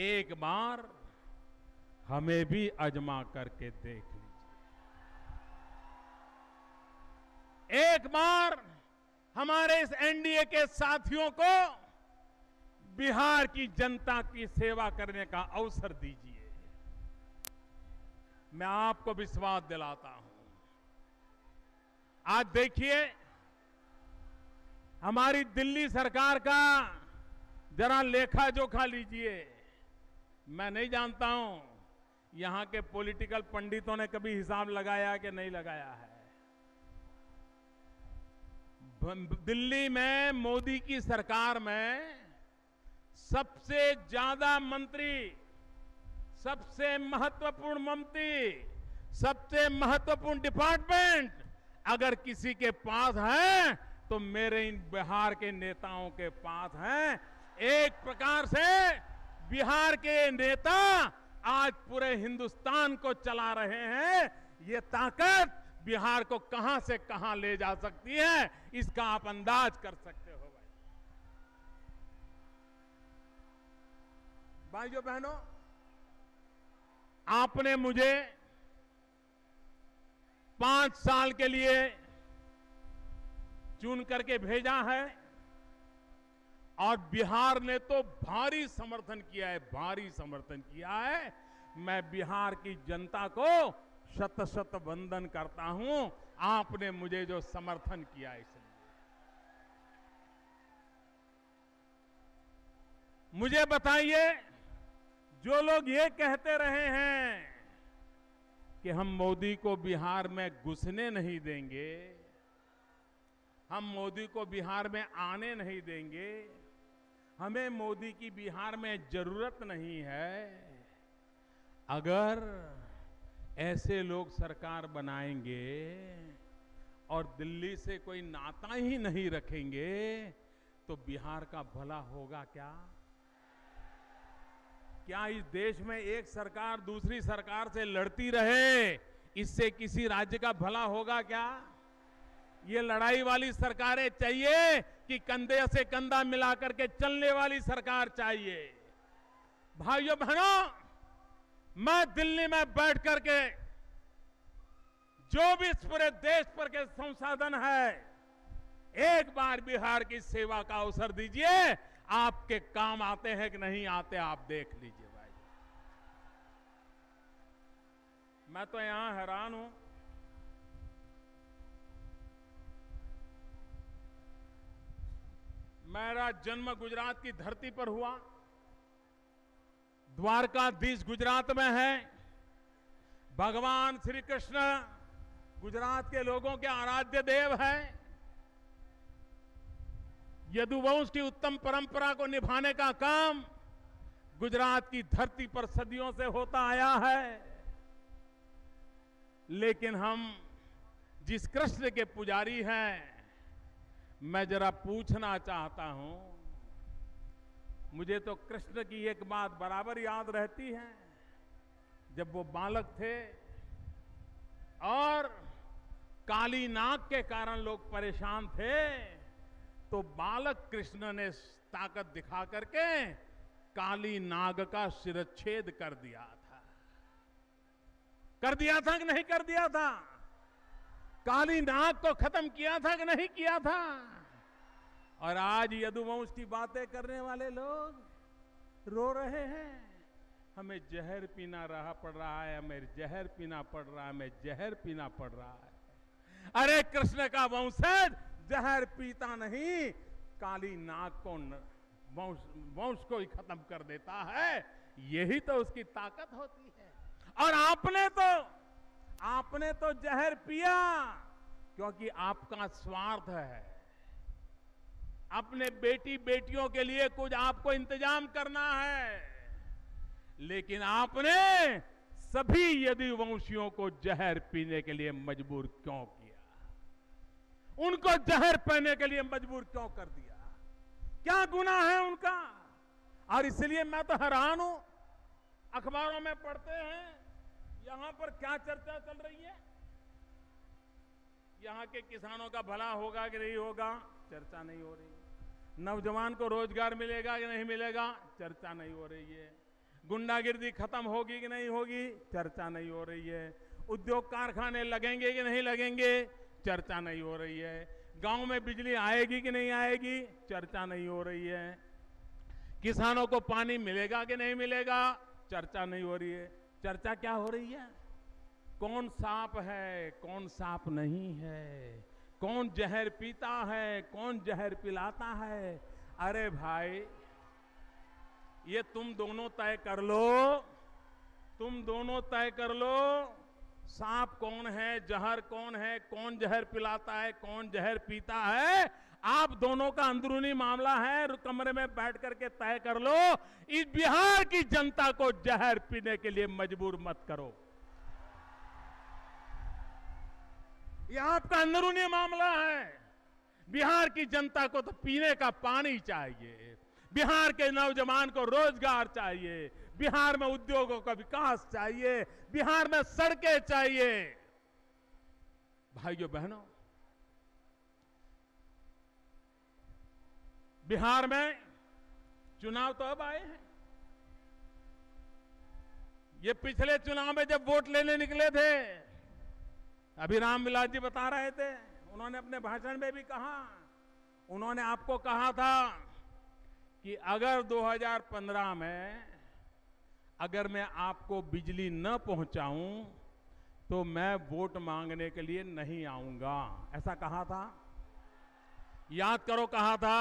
L: एक बार हमें भी आजमा करके देख लीजिए। एक बार हमारे इस एनडीए के साथियों को बिहार की जनता की सेवा करने का अवसर दीजिए। मैं आपको विश्वास दिलाता हूं। आज देखिए, हमारी दिल्ली सरकार का जरा लेखा जोखा लीजिए। मैं नहीं जानता हूं यहां के पॉलिटिकल पंडितों ने कभी हिसाब लगाया कि नहीं लगाया है। दिल्ली में मोदी की सरकार में सबसे ज्यादा मंत्री, सबसे महत्वपूर्ण मंत्री, सबसे महत्वपूर्ण डिपार्टमेंट अगर किसी के पास है तो मेरे इन बिहार के नेताओं के पास हैं। एक प्रकार से बिहार के नेता आज पूरे हिंदुस्तान को चला रहे हैं। ये ताकत बिहार को कहां से कहां ले जा सकती है, इसका आप अंदाज कर सकते हो। भाइयों बहनों, आपने मुझे 5 साल के लिए चुन करके भेजा है, और बिहार ने तो भारी समर्थन किया है, भारी समर्थन किया है। मैं बिहार की जनता को शत शत वंदन करता हूं, आपने मुझे जो समर्थन किया इसलिए। मुझे बताइए, जो लोग ये कहते रहे हैं कि हम मोदी को बिहार में घुसने नहीं देंगे, हम मोदी को बिहार में आने नहीं देंगे, हमें मोदी की बिहार में जरूरत नहीं है, अगर ऐसे लोग सरकार बनाएंगे और दिल्ली से कोई नाता ही नहीं रखेंगे तो बिहार का भला होगा क्या? क्या इस देश में एक सरकार दूसरी सरकार से लड़ती रहे, इससे किसी राज्य का भला होगा क्या? ये लड़ाई वाली सरकारें चाहिए कि कंधे से कंधा मिलाकर के चलने वाली सरकार चाहिए? भाइयों बहनों, मैं दिल्ली में बैठ करके जो भी इस पूरे देश पर के संसाधन है, एक बार बिहार की सेवा का अवसर दीजिए, आपके काम आते हैं कि नहीं आते आप देख लीजिए भाई। मैं तो यहां हैरान हूं, मेरा जन्म गुजरात की धरती पर हुआ, द्वारकाधीश गुजरात में है, भगवान श्री कृष्ण गुजरात के लोगों के आराध्य देव हैं। यदुवंश की उत्तम परंपरा को निभाने का काम गुजरात की धरती पर सदियों से होता आया है। लेकिन हम जिस कृष्ण के पुजारी हैं, मैं जरा पूछना चाहता हूं, मुझे तो कृष्ण की एक बात बराबर याद रहती है। जब वो बालक थे और काली नाग के कारण लोग परेशान थे, तो बालक कृष्ण ने ताकत दिखा करके काली नाग का शिरच्छेद कर दिया था। कर दिया था कि नहीं कर दिया था? काली नाग को खत्म किया था कि नहीं किया था? और आज यदुवंश की बातें करने वाले लोग रो रहे हैं, हमें जहर पीना पड़ रहा है, हमें जहर पीना पड़ रहा है, हमें जहर पीना पड़ रहा है। अरे कृष्ण का वंशज जहर पीता नहीं, काली नाग को वंश को ही खत्म कर देता है। यही तो उसकी ताकत होती है। और आपने तो जहर पिया क्योंकि आपका स्वार्थ है। अपने बेटी बेटियों के लिए कुछ आपको इंतजाम करना है, लेकिन आपने सभी यदुवंशियों को जहर पीने के लिए मजबूर क्यों किया? उनको जहर पीने के लिए मजबूर क्यों कर दिया? क्या गुनाह है उनका? और इसलिए मैं तो हैरान हूं, अखबारों में पढ़ते हैं यहां पर क्या चर्चा चल रही है, यहां के किसानों का भला होगा कि नहीं होगा, चर्चा नहीं हो रही। नौजवान को रोजगार मिलेगा कि नहीं मिलेगा, चर्चा नहीं हो रही है। गुंडागिर्दी खत्म होगी कि नहीं होगी, चर्चा नहीं हो रही है। उद्योग कारखाने लगेंगे कि नहीं लगेंगे, चर्चा नहीं हो रही है। गांव में बिजली आएगी कि नहीं आएगी, चर्चा नहीं हो रही है। किसानों को पानी मिलेगा कि नहीं मिलेगा, चर्चा नहीं हो रही है। चर्चा क्या हो रही है? कौन सांप है, कौन सांप नहीं है, कौन जहर पीता है, कौन जहर पिलाता है। अरे भाई, ये तुम दोनों तय कर लो, तुम दोनों तय कर लो, सांप कौन है, जहर कौन है, कौन जहर पिलाता है, कौन जहर पीता है। आप दोनों का अंदरूनी मामला है, कमरे में बैठ करके तय कर लो। इस बिहार की जनता को जहर पीने के लिए मजबूर मत करो। ये आपका अंदरूनी मामला है। बिहार की जनता को तो पीने का पानी चाहिए, बिहार के नौजवान को रोजगार चाहिए, बिहार में उद्योगों का विकास चाहिए, बिहार में सड़कें चाहिए। भाइयों बहनों, बिहार में चुनाव तो अब आए हैं। ये पिछले चुनाव में जब वोट लेने निकले थे, अभी रामविलास जी बता रहे थे, उन्होंने अपने भाषण में भी कहा, उन्होंने आपको कहा था कि अगर 2015 में अगर मैं आपको बिजली न पहुंचाऊं तो मैं वोट मांगने के लिए नहीं आऊंगा, ऐसा कहा था। याद करो, कहा था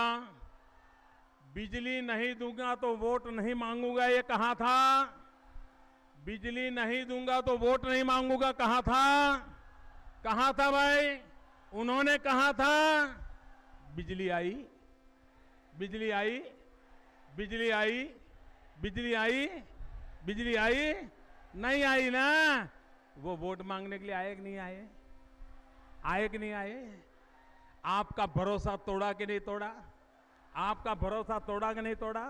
L: बिजली नहीं दूंगा तो वोट नहीं मांगूंगा, ये कहा था। बिजली नहीं दूंगा तो वोट नहीं मांगूंगा, कहा था भाई, उन्होंने कहा था। बिजली आई, बिजली आई, बिजली आई, बिजली आई, बिजली आई, नहीं आई ना। वो वोट मांगने के लिए आए कि नहीं आए? आए कि नहीं आए? आपका भरोसा तोड़ा कि नहीं तोड़ा? आपका भरोसा तोड़ा कि नहीं तोड़ा?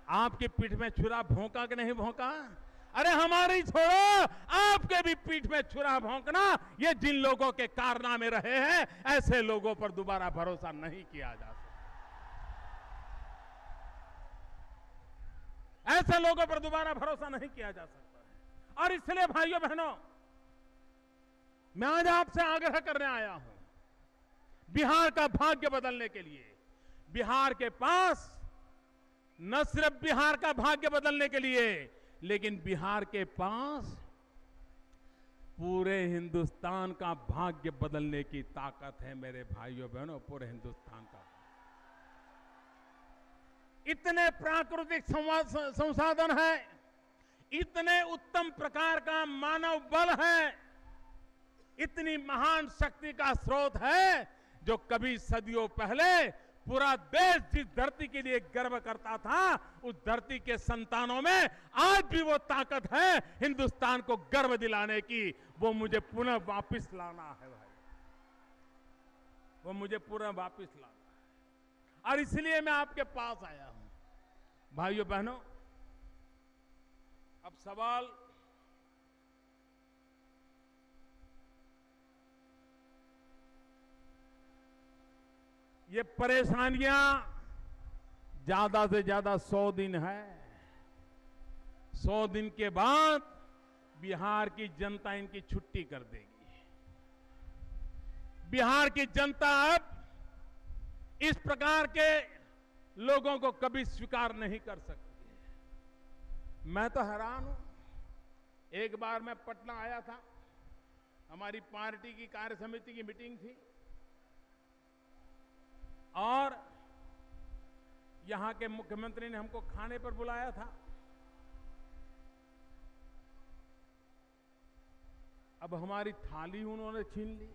L: आपकी पीठ में छुरा भोंका कि नहीं भोंका? अरे हमारी छोड़ो, आपके भी पीठ में छुरा भोंकना, ये जिन लोगों के कारनामे रहे हैं, ऐसे लोगों पर दोबारा भरोसा नहीं किया जा सकता। ऐसे लोगों पर दोबारा भरोसा नहीं किया जा सकता। और इसलिए भाइयों बहनों, मैं आज आपसे आग्रह करने आया हूं, बिहार का भाग्य बदलने के लिए। बिहार के पास न सिर्फ बिहार का भाग्य बदलने के लिए, लेकिन बिहार के पास पूरे हिंदुस्तान का भाग्य बदलने की ताकत है मेरे भाइयों बहनों, पूरे हिंदुस्तान का। इतने प्राकृतिक संसाधन है, इतने उत्तम प्रकार का मानव बल है, इतनी महान शक्ति का स्रोत है, जो कभी सदियों पहले पूरा देश जिस धरती के लिए गर्व करता था, उस धरती के संतानों में आज भी वो ताकत है हिंदुस्तान को गर्व दिलाने की। वो मुझे पुनः वापस लाना है भाई, वो मुझे पुनः वापस लाना है। और इसलिए मैं आपके पास आया हूं भाइयों बहनों। अब सवाल ये परेशानियां ज्यादा से ज्यादा 100 दिन है। 100 दिन के बाद बिहार की जनता इनकी छुट्टी कर देगी। बिहार की जनता अब इस प्रकार के लोगों को कभी स्वीकार नहीं कर सकती। मैं तो हैरान हूं। एक बार मैं पटना आया था, हमारी पार्टी की कार्य समिति की मीटिंग थी, और यहां के मुख्यमंत्री ने हमको खाने पर बुलाया था। अब हमारी थाली उन्होंने छीन ली।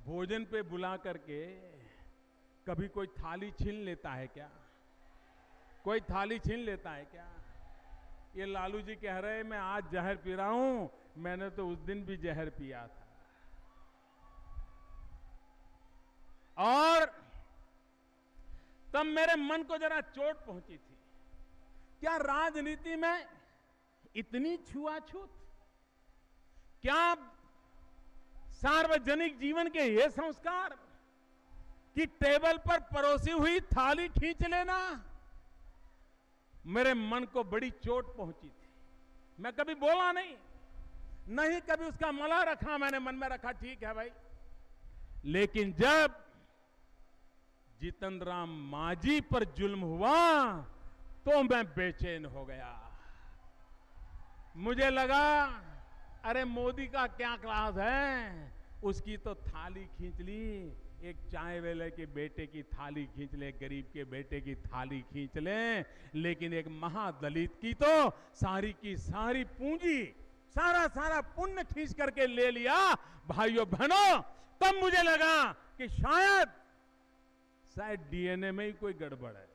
L: भोजन पे बुला करके कभी कोई थाली छीन लेता है क्या? कोई थाली छीन लेता है क्या? ये लालू जी कह रहे मैं आज जहर पी रहा हूं, मैंने तो उस दिन भी जहर पिया था। और तब मेरे मन को जरा चोट पहुंची थी। क्या राजनीति में इतनी छुआछूत? क्या सार्वजनिक जीवन के ये संस्कार कि टेबल पर परोसी हुई थाली खींच लेना? मेरे मन को बड़ी चोट पहुंची थी। मैं कभी बोला नहीं कभी उसका मला रखा, मैंने मन में रखा ठीक है भाई। लेकिन जब जीतन राम मांझी पर जुल्म हुआ तो मैं बेचैन हो गया। मुझे लगा अरे मोदी का क्या क्लास है, उसकी तो थाली खींच ली, एक चाय वाले के बेटे की थाली खींच ले, गरीब के बेटे की थाली खींच ले, लेकिन एक महादलित की तो सारी की सारी पूंजी, सारा पुण्य खींच करके ले लिया। भाइयों बहनों, तब मुझे लगा कि शायद डीएनए में ही कोई गड़बड़ है।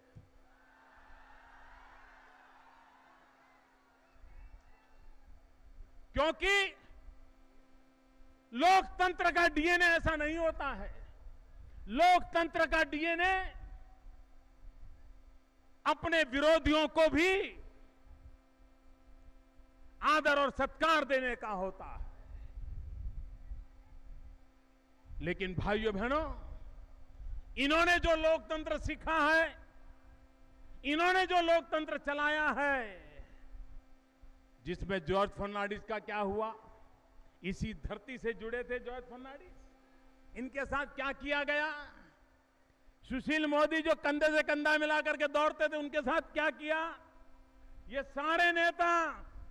L: क्योंकि लोकतंत्र का डीएनए ऐसा नहीं होता है। लोकतंत्र का डीएनए अपने विरोधियों को भी आदर और सत्कार देने का होता है। लेकिन भाइयों बहनों, इन्होंने जो लोकतंत्र सीखा है, इन्होंने जो लोकतंत्र चलाया है, जिसमें जॉर्ज फर्नांडिस का क्या हुआ, इसी धरती से जुड़े थे जॉर्ज फर्नांडिस, इनके साथ क्या किया गया, सुशील मोदी जो कंधे से कंधा मिला करके दौड़ते थे, उनके साथ क्या किया, ये सारे नेता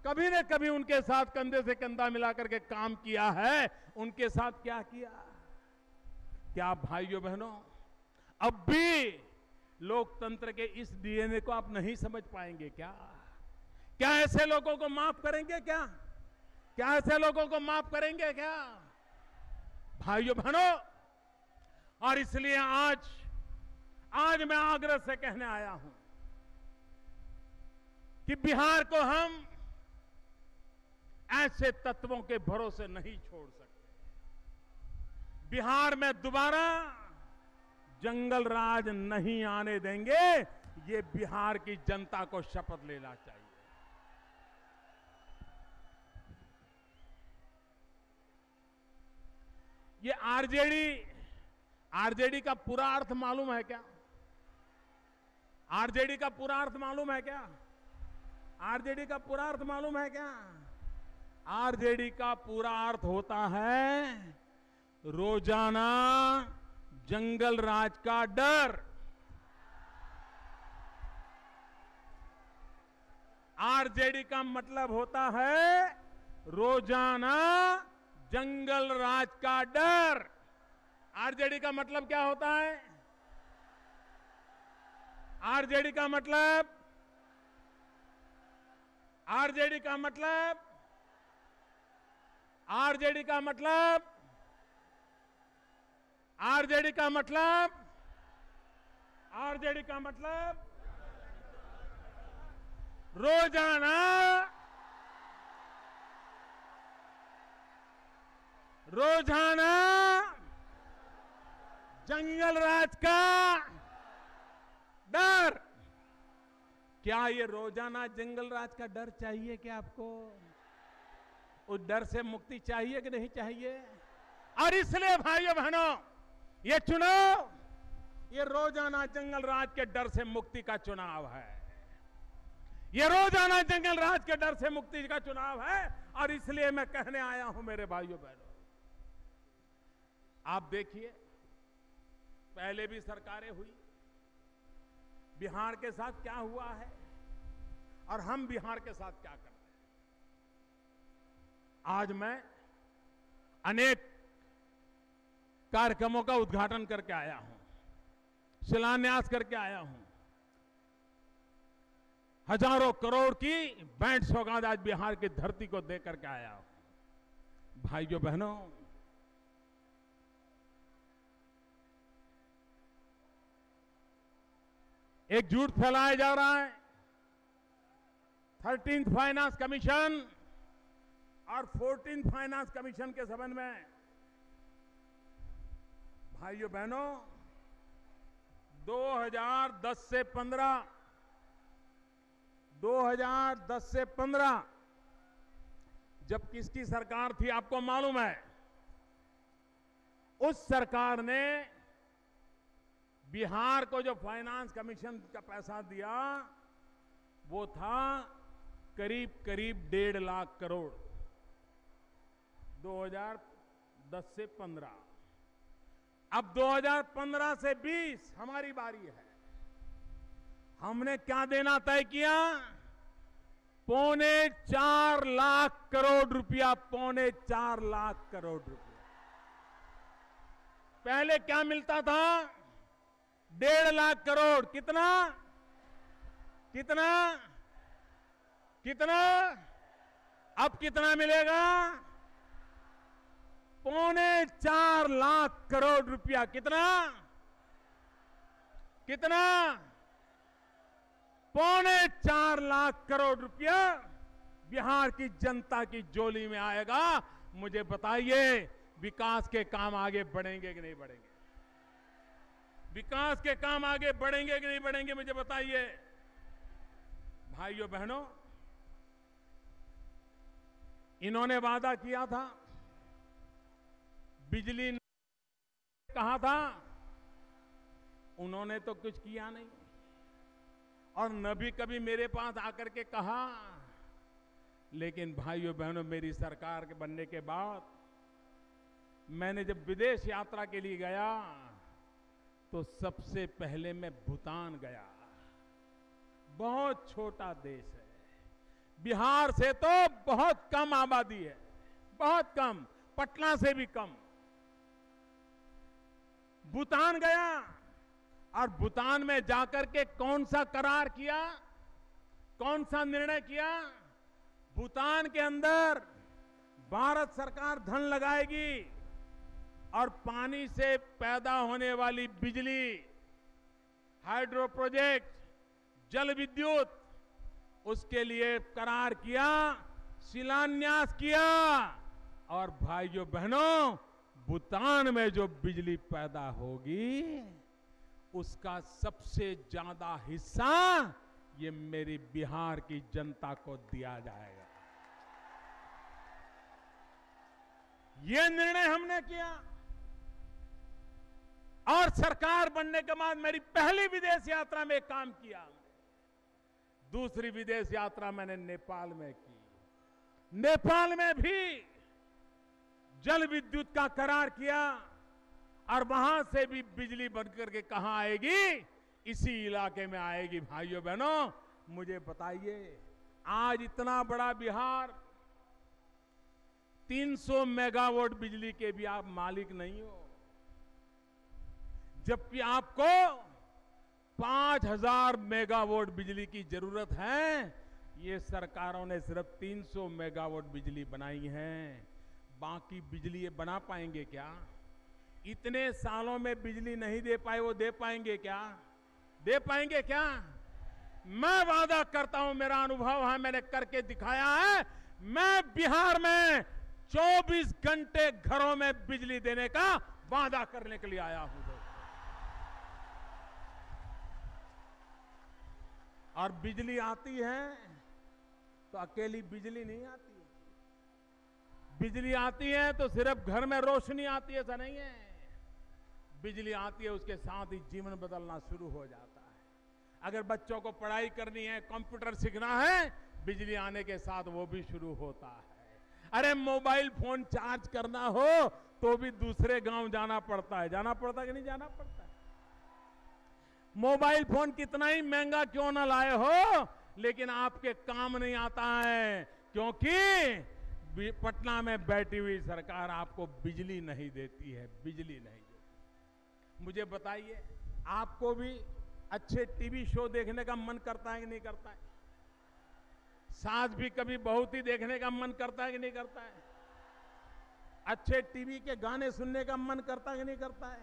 L: कभी न कभी उनके साथ कंधे से कंधा मिलाकर के काम किया है, उनके साथ क्या किया? क्या भाइयों बहनों अब भी लोकतंत्र के इस डीएनए को आप नहीं समझ पाएंगे क्या? क्या ऐसे लोगों को माफ करेंगे क्या? क्या ऐसे लोगों को माफ करेंगे क्या? भाइयों बहनों, और इसलिए आज मैं आग्रह से कहने आया हूं कि बिहार को हम ऐसे तत्वों के भरोसे नहीं छोड़ सकते। बिहार में दोबारा जंगल राज नहीं आने देंगे, ये बिहार की जनता को शपथ लेना चाहिए। ये आरजेडी का पूरा अर्थ मालूम है क्या? आरजेडी का पूरा अर्थ मालूम है क्या? आरजेडी का पूरा अर्थ मालूम है क्या? आरजेडी का पूरा अर्थ होता है रोजाना जंगल राज का डर। आरजेडी का मतलब होता है रोजाना जंगल राज का डर। आरजेडी का मतलब क्या होता है? आरजेडी का मतलब आरजेडी का मतलब आरजेडी का मतलब आरजेडी का मतलब आरजेडी का मतलब रोजाना जंगल राज का डर। क्या ये रोजाना जंगल राज का डर चाहिए क्या आपको? उस डर से मुक्ति चाहिए कि नहीं चाहिए? और इसलिए भाइयों बहनों, ये चुनाव ये रोजाना जंगल राज के डर से मुक्ति का चुनाव है। ये रोजाना जंगल राज के डर से मुक्ति का चुनाव है। और इसलिए मैं कहने आया हूं मेरे भाइयों बहनों, आप देखिए पहले भी सरकारें हुई, बिहार के साथ क्या हुआ है और हम बिहार के साथ क्या कर रहे हैं। आज मैं अनेक कार्यक्रमों का उद्घाटन करके आया हूं, शिलान्यास करके आया हूं। हजारों करोड़ की बैंड सौगात आज बिहार की धरती को दे करके आया हूं। भाइयों बहनों, एक झूठ फैलाया जा रहा है 13th फाइनेंस कमीशन और 14th फाइनेंस कमीशन के संबंध में। भाइयों बहनों, 2010 से 15 जब किसकी सरकार थी आपको मालूम है? उस सरकार ने बिहार को जो फाइनेंस कमीशन का पैसा दिया वो था करीब 1.5 लाख करोड़। 2010 से 15, अब 2015 से 20 हमारी बारी है। हमने क्या देना तय किया? 4.25 लाख करोड़ रुपया। 4.25 लाख करोड़ रुपया। पहले क्या मिलता था? 1.5 लाख करोड़। कितना कितना कितना? अब कितना मिलेगा? 4.25 लाख करोड़ रुपया। कितना कितना? 4.25 लाख करोड़ रुपया बिहार की जनता की झोली में आएगा। मुझे बताइए, विकास के काम आगे बढ़ेंगे कि नहीं बढ़ेंगे? विकास के काम आगे बढ़ेंगे कि नहीं बढ़ेंगे? मुझे बताइए। भाइयों बहनों, इन्होंने वादा किया था, बिजली कहा था, उन्होंने तो कुछ किया नहीं। और न भी कभी मेरे पास आकर के कहा। लेकिन भाइयों बहनों, मेरी सरकार के बनने के बाद मैंने जब विदेश यात्रा के लिए गया तो सबसे पहले मैं भूटान गया। बहुत छोटा देश है, बिहार से तो बहुत कम आबादी है, बहुत कम, पटना से भी कम। भूटान गया और भूटान में जाकर के कौन सा करार किया, कौन सा निर्णय किया? भूटान के अंदर भारत सरकार धन लगाएगी और पानी से पैदा होने वाली बिजली, हाइड्रो प्रोजेक्ट, जल विद्युत, उसके लिए करार किया, शिलान्यास किया। और भाइयों बहनों, भूटान में जो बिजली पैदा होगी उसका सबसे ज्यादा हिस्सा ये मेरी बिहार की जनता को दिया जाएगा। ये निर्णय हमने किया और सरकार बनने के बाद मेरी पहली विदेश यात्रा में काम किया। दूसरी विदेश यात्रा मैंने नेपाल में की। नेपाल में भी जल विद्युत का करार किया और वहां से भी बिजली बनकर के कहां आएगी? इसी इलाके में आएगी। भाइयों बहनों, मुझे बताइए, आज इतना बड़ा बिहार, 300 मेगावाट बिजली के भी आप मालिक नहीं हो, जबकि आपको 5000 मेगावाट बिजली की जरूरत है। ये सरकारों ने सिर्फ 300 मेगावाट बिजली बनाई है। बाकी बिजली ये बना पाएंगे क्या? इतने सालों में बिजली नहीं दे पाए, वो दे पाएंगे क्या? दे पाएंगे क्या? मैं वादा करता हूं, मेरा अनुभव है, मैंने करके दिखाया है। मैं बिहार में 24 घंटे घरों में बिजली देने का वादा करने के लिए आया हूं। और बिजली आती है तो अकेली बिजली नहीं आती है। बिजली आती है तो सिर्फ घर में रोशनी आती है, ऐसा नहीं है। बिजली आती है, उसके साथ ही जीवन बदलना शुरू हो जाता है। अगर बच्चों को पढ़ाई करनी है, कंप्यूटर सीखना है, बिजली आने के साथ वो भी शुरू होता है। अरे मोबाइल फोन चार्ज करना हो तो भी दूसरे गांव जाना पड़ता है। जाना पड़ता है कि नहीं जाना पड़ता है? मोबाइल फोन कितना ही महंगा क्यों ना लाए हो, लेकिन आपके काम नहीं आता है, क्योंकि पटना में बैठी हुई सरकार आपको बिजली नहीं देती है, बिजली नहीं देती। मुझे बताइए, आपको भी अच्छे टीवी शो देखने का मन करता है कि नहीं करता है? सास भी कभी बहुत ही देखने का मन करता है कि नहीं करता है? अच्छे टीवी के गाने सुनने का मन करता है कि नहीं करता है?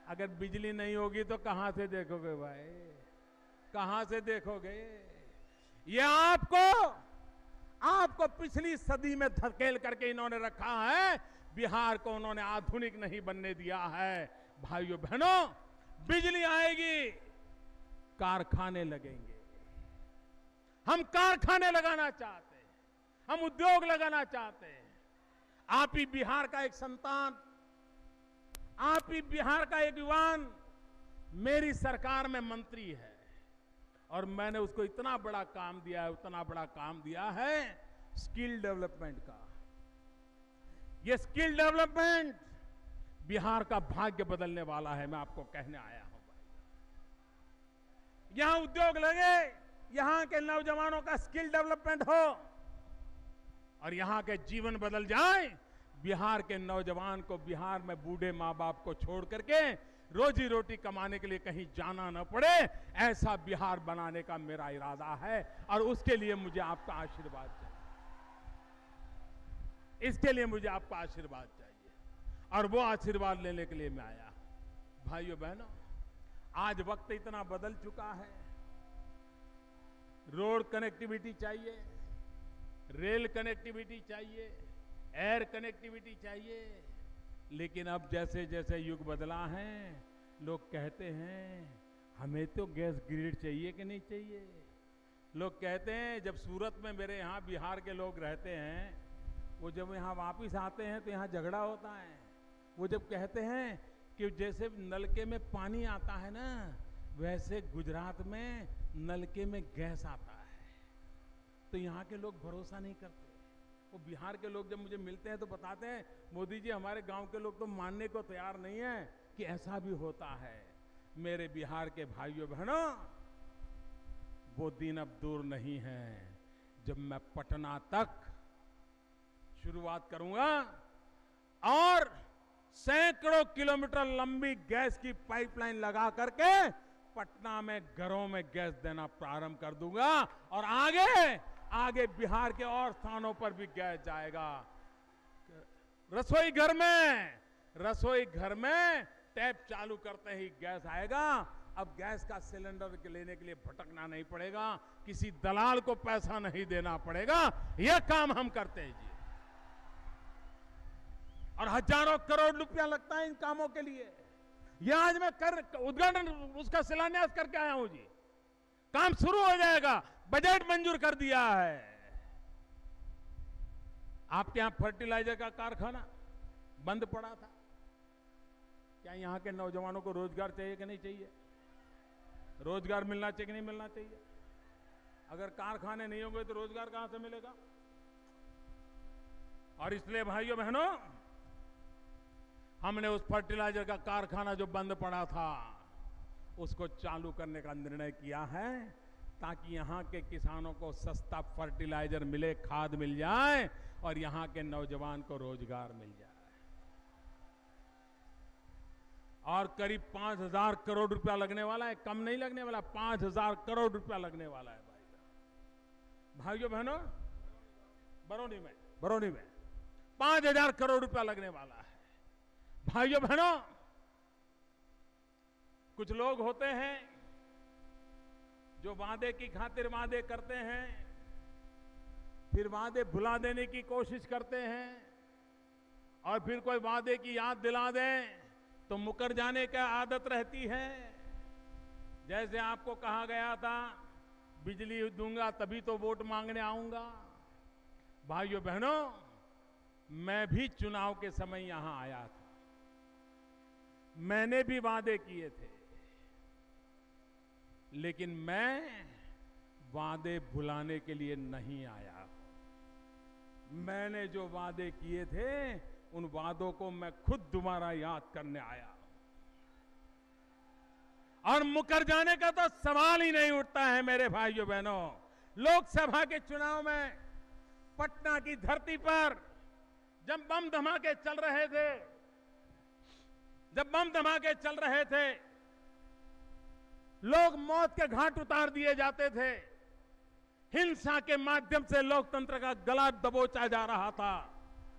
L: अगर बिजली नहीं होगी तो कहां से देखोगे भाई? कहां से देखोगे? ये आपको पिछली सदी में धकेल करके इन्होंने रखा है। बिहार को उन्होंने आधुनिक नहीं बनने दिया है। भाइयों बहनों, बिजली आएगी, कारखाने लगेंगे। हम कारखाने लगाना चाहते हैं, हम उद्योग लगाना चाहते हैं। आप ही बिहार का एक संतान, आप ही बिहार का एक युवान मेरी सरकार में मंत्री है और मैंने उसको इतना बड़ा काम दिया है, उतना बड़ा काम दिया है स्किल डेवलपमेंट का। ये स्किल डेवलपमेंट बिहार का भाग्य बदलने वाला है। मैं आपको कहने आया हूं, यहां उद्योग लगे, यहां के नौजवानों का स्किल डेवलपमेंट हो और यहां के जीवन बदल जाए। बिहार के नौजवान को बिहार में बूढ़े माँ बाप को छोड़ करके रोजी रोटी कमाने के लिए कहीं जाना न पड़े, ऐसा बिहार बनाने का मेरा इरादा है। और उसके लिए मुझे आपका आशीर्वाद चाहिए, इसके लिए मुझे आपका आशीर्वाद चाहिए और वो आशीर्वाद लेने के लिए मैं आया। भाइयों बहनों, आज वक्त इतना बदल चुका है। रोड कनेक्टिविटी चाहिए, रेल कनेक्टिविटी चाहिए, एयर कनेक्टिविटी चाहिए, लेकिन अब जैसे जैसे युग बदला है, लोग कहते हैं हमें तो गैस ग्रिड चाहिए कि नहीं चाहिए। लोग कहते हैं, जब सूरत में मेरे यहाँ बिहार के लोग रहते हैं, वो जब यहाँ वापस आते हैं तो यहाँ झगड़ा होता है। वो जब कहते हैं कि जैसे नलके में पानी आता है ना, वैसे गुजरात में नलके में गैस आता है, तो यहाँ के लोग भरोसा नहीं करते। वो बिहार के लोग जब मुझे मिलते हैं तो बताते हैं, मोदी जी हमारे गांव के लोग तो मानने को तैयार नहीं है कि ऐसा भी होता है। मेरे बिहार के भाइयों बहनों, वो दिन अब दूर नहीं है जब मैं पटना तक शुरुआत करूंगा और सैकड़ों किलोमीटर लंबी गैस की पाइपलाइन लगा करके पटना में घरों में गैस देना प्रारंभ कर दूंगा और आगे बिहार के और स्थानों पर भी गैस जाएगा। रसोई घर में टैप चालू करते ही गैस आएगा। अब गैस का सिलेंडर लेने के लिए भटकना नहीं पड़ेगा, किसी दलाल को पैसा नहीं देना पड़ेगा। यह काम हम करते हैं जी, और हजारों करोड़ रुपया लगता है इन कामों के लिए। यह आज मैं उद्घाटन उसका शिलान्यास करके आया हूं जी। काम शुरू हो जाएगा, बजट मंजूर कर दिया है। आपके यहां फर्टिलाइजर का कारखाना बंद पड़ा था, क्या यहां के नौजवानों को रोजगार चाहिए कि नहीं चाहिए? रोजगार मिलना चाहिए कि नहीं मिलना चाहिए? अगर कारखाने नहीं होंगे तो रोजगार कहां से मिलेगा? और इसलिए भाइयों बहनों, हमने उस फर्टिलाइजर का कारखाना जो बंद पड़ा था उसको चालू करने का निर्णय किया है, ताकि यहां के किसानों को सस्ता फर्टिलाइजर मिले, खाद मिल जाए और यहां के नौजवान को रोजगार मिल जाए। और करीब 5,000 करोड़ रुपया लगने वाला है, कम नहीं लगने वाला, 5,000 करोड़ रुपया लगने वाला है भाइयों बहनों। बरौनी में 5,000 करोड़ रुपया लगने वाला है। भाइयों बहनों, कुछ लोग होते हैं जो वादे की खातिर वादे करते हैं, फिर वादे भुला देने की कोशिश करते हैं, और फिर कोई वादे की याद दिला दें तो मुकर जाने की आदत रहती है। जैसे आपको कहा गया था बिजली दूंगा तभी तो वोट मांगने आऊंगा। भाइयों बहनों, मैं भी चुनाव के समय यहां आया था, मैंने भी वादे किए थे, लेकिन मैं वादे भुलाने के लिए नहीं आया। मैंने जो वादे किए थे उन वादों को मैं खुद दोबारा याद करने आया, और मुकर जाने का तो सवाल ही नहीं उठता है मेरे भाइयों बहनों। लोकसभा के चुनाव में पटना की धरती पर जब बम धमाके चल रहे थे, लोग मौत के घाट उतार दिए जाते थे, हिंसा के माध्यम से लोकतंत्र का गला दबोचा जा रहा था,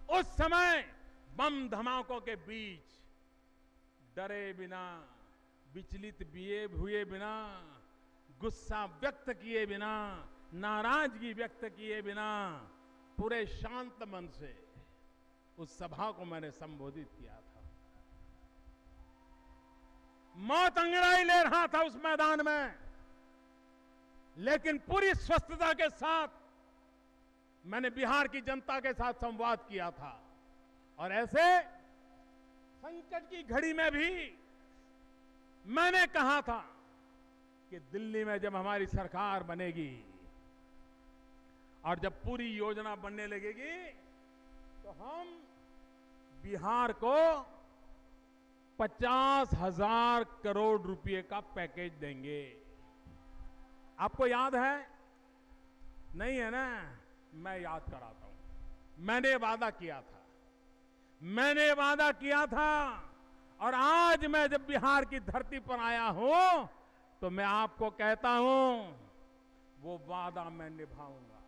L: उस समय बम धमाकों के बीच डरे बिना, विचलित हुए बिना, गुस्सा व्यक्त किए बिना, नाराजगी व्यक्त किए बिना, पूरे शांत मन से उस सभा को मैंने संबोधित किया था। मौत अंगड़ाई ले रहा था उस मैदान में, लेकिन पूरी स्वस्थता के साथ मैंने बिहार की जनता के साथ संवाद किया था। और ऐसे संकट की घड़ी में भी मैंने कहा था कि दिल्ली में जब हमारी सरकार बनेगी और जब पूरी योजना बनने लगेगी तो हम बिहार को 50,000 करोड़ रुपए का पैकेज देंगे। आपको याद है? नहीं है ना? मैं याद कराता हूं। मैंने वादा किया था, और आज मैं जब बिहार की धरती पर आया हूं तो मैं आपको कहता हूं वो वादा मैं निभाऊंगा।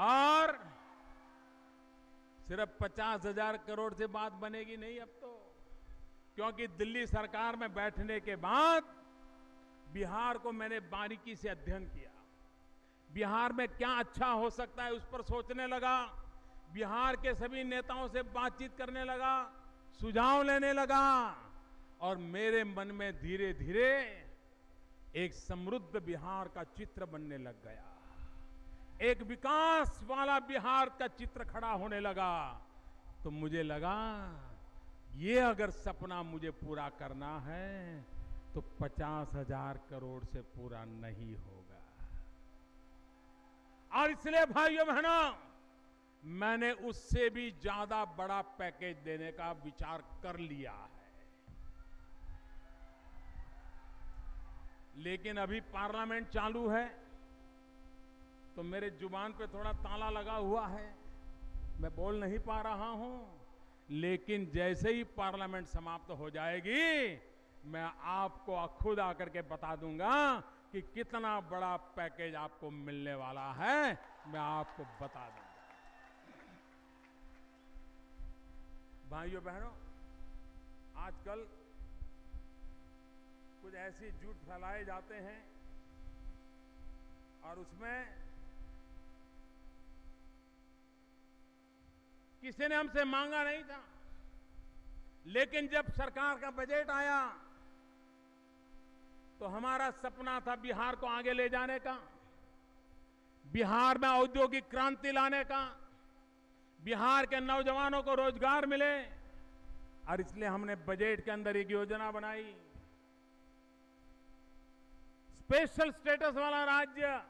L: और सिर्फ 50,000 करोड़ से बात बनेगी नहीं अब तो, क्योंकि दिल्ली सरकार में बैठने के बाद बिहार को मैंने बारीकी से अध्ययन किया। बिहार में क्या अच्छा हो सकता है उस पर सोचने लगा, बिहार के सभी नेताओं से बातचीत करने लगा, सुझाव लेने लगा, और मेरे मन में धीरे धीरे एक समृद्ध बिहार का चित्र बनने लग गया, एक विकास वाला बिहार का चित्र खड़ा होने लगा। तो मुझे लगा ये अगर सपना मुझे पूरा करना है तो 50,000 करोड़ से पूरा नहीं होगा। और इसलिए भाइयों बहनों, मैंने उससे भी ज्यादा बड़ा पैकेज देने का विचार कर लिया है। लेकिन अभी पार्लियामेंट चालू है, तो मेरे जुबान पे थोड़ा ताला लगा हुआ है, मैं बोल नहीं पा रहा हूं। लेकिन जैसे ही पार्लियामेंट समाप्त हो जाएगी, मैं आपको खुद आकर के बता दूंगा कि कितना बड़ा पैकेज आपको मिलने वाला है, मैं आपको बता दूंगा। भाइयों बहनों, आजकल कुछ ऐसी झूठ फैलाए जाते हैं और उसमें किसी ने हमसे मांगा नहीं था, लेकिन जब सरकार का बजट आया तो हमारा सपना था बिहार को आगे ले जाने का, बिहार में औद्योगिक क्रांति लाने का, बिहार के नौजवानों को रोजगार मिले, और इसलिए हमने बजट के अंदर एक योजना बनाई। स्पेशल स्टेटस वाला राज्य,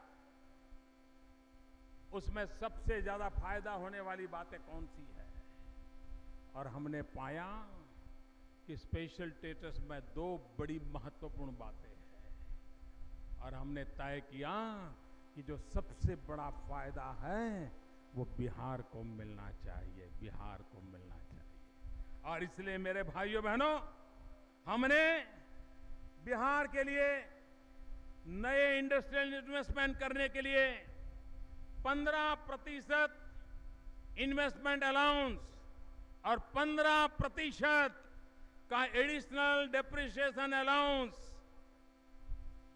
L: उसमें सबसे ज्यादा फायदा होने वाली बातें कौन सी है? और हमने पाया कि स्पेशल स्टेटस में दो बड़ी महत्वपूर्ण बातें हैं, और हमने तय किया कि जो सबसे बड़ा फायदा है वो बिहार को मिलना चाहिए, बिहार को मिलना चाहिए। और इसलिए मेरे भाइयों बहनों, हमने बिहार के लिए नए इंडस्ट्रियल इन्वेस्टमेंट करने के लिए 15% इन्वेस्टमेंट अलाउंस और 15% का एडिशनल डेप्रिसिएशन अलाउंस,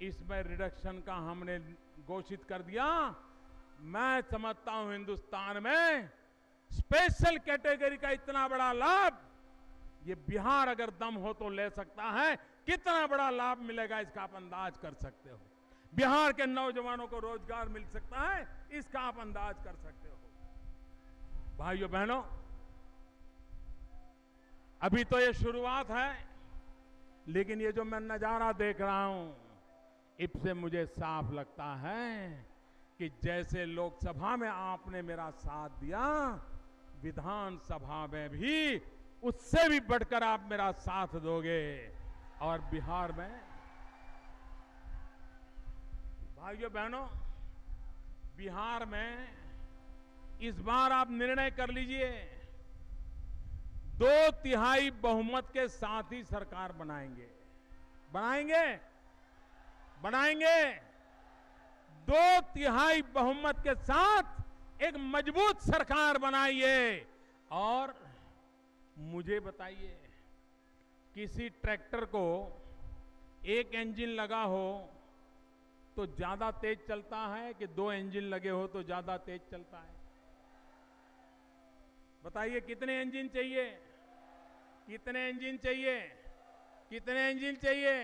L: इसमें रिडक्शन का हमने घोषित कर दिया। मैं समझता हूं हिंदुस्तान में स्पेशल कैटेगरी का इतना बड़ा लाभ ये बिहार अगर दम हो तो ले सकता है। कितना बड़ा लाभ मिलेगा इसका आप अंदाज कर सकते हो। बिहार के नौजवानों को रोजगार मिल सकता है, इसका आप अंदाज कर सकते हो। भाइयों बहनों, अभी तो ये शुरुआत है, लेकिन ये जो मैं नजारा देख रहा हूं, इससे मुझे साफ लगता है कि जैसे लोकसभा में आपने मेरा साथ दिया, विधानसभा में भी उससे भी बढ़कर आप मेरा साथ दोगे। और बिहार में भाइयों बहनों, बिहार में इस बार आप निर्णय कर लीजिए, 2/3 बहुमत के साथ ही सरकार बनाएंगे। बनाएंगे? बनाएंगे। 2/3 बहुमत के साथ एक मजबूत सरकार बनाइए। और मुझे बताइए, किसी ट्रैक्टर को एक इंजन लगा हो तो ज्यादा तेज चलता है कि 2 इंजन लगे हो तो ज्यादा तेज चलता है? बताइए, कितने इंजन चाहिए? कितने इंजन चाहिए? कितने इंजन चाहिए?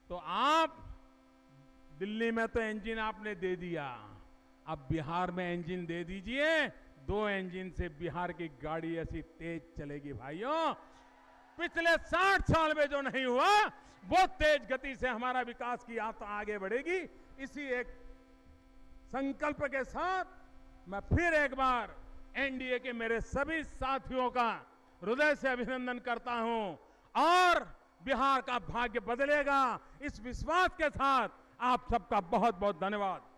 L: तो आप दिल्ली में तो इंजन आपने दे दिया, अब बिहार में इंजन दे दीजिए। 2 इंजन से बिहार की गाड़ी ऐसी तेज चलेगी भाइयों, पिछले 60 साल में जो नहीं हुआ वो तेज गति से हमारा विकास की यात्रा आगे बढ़ेगी। इसी एक संकल्प के साथ मैं फिर एक बार एनडीए के मेरे सभी साथियों का हृदय से अभिनंदन करता हूं, और बिहार का भाग्य बदलेगा, इस विश्वास के साथ आप सबका बहुत बहुत धन्यवाद।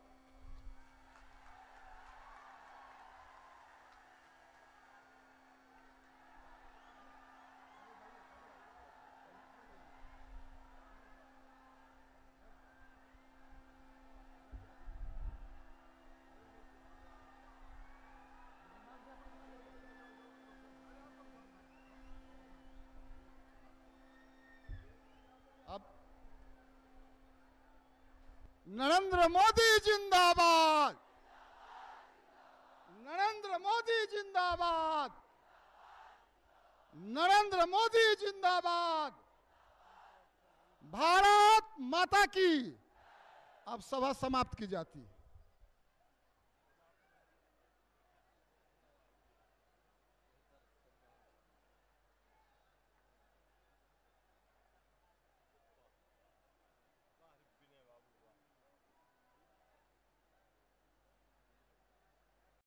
B: नरेंद्र मोदी जिंदाबाद, नरेंद्र मोदी जिंदाबाद, नरेंद्र मोदी जिंदाबाद, भारत माता की। अब सभा समाप्त की जाती है।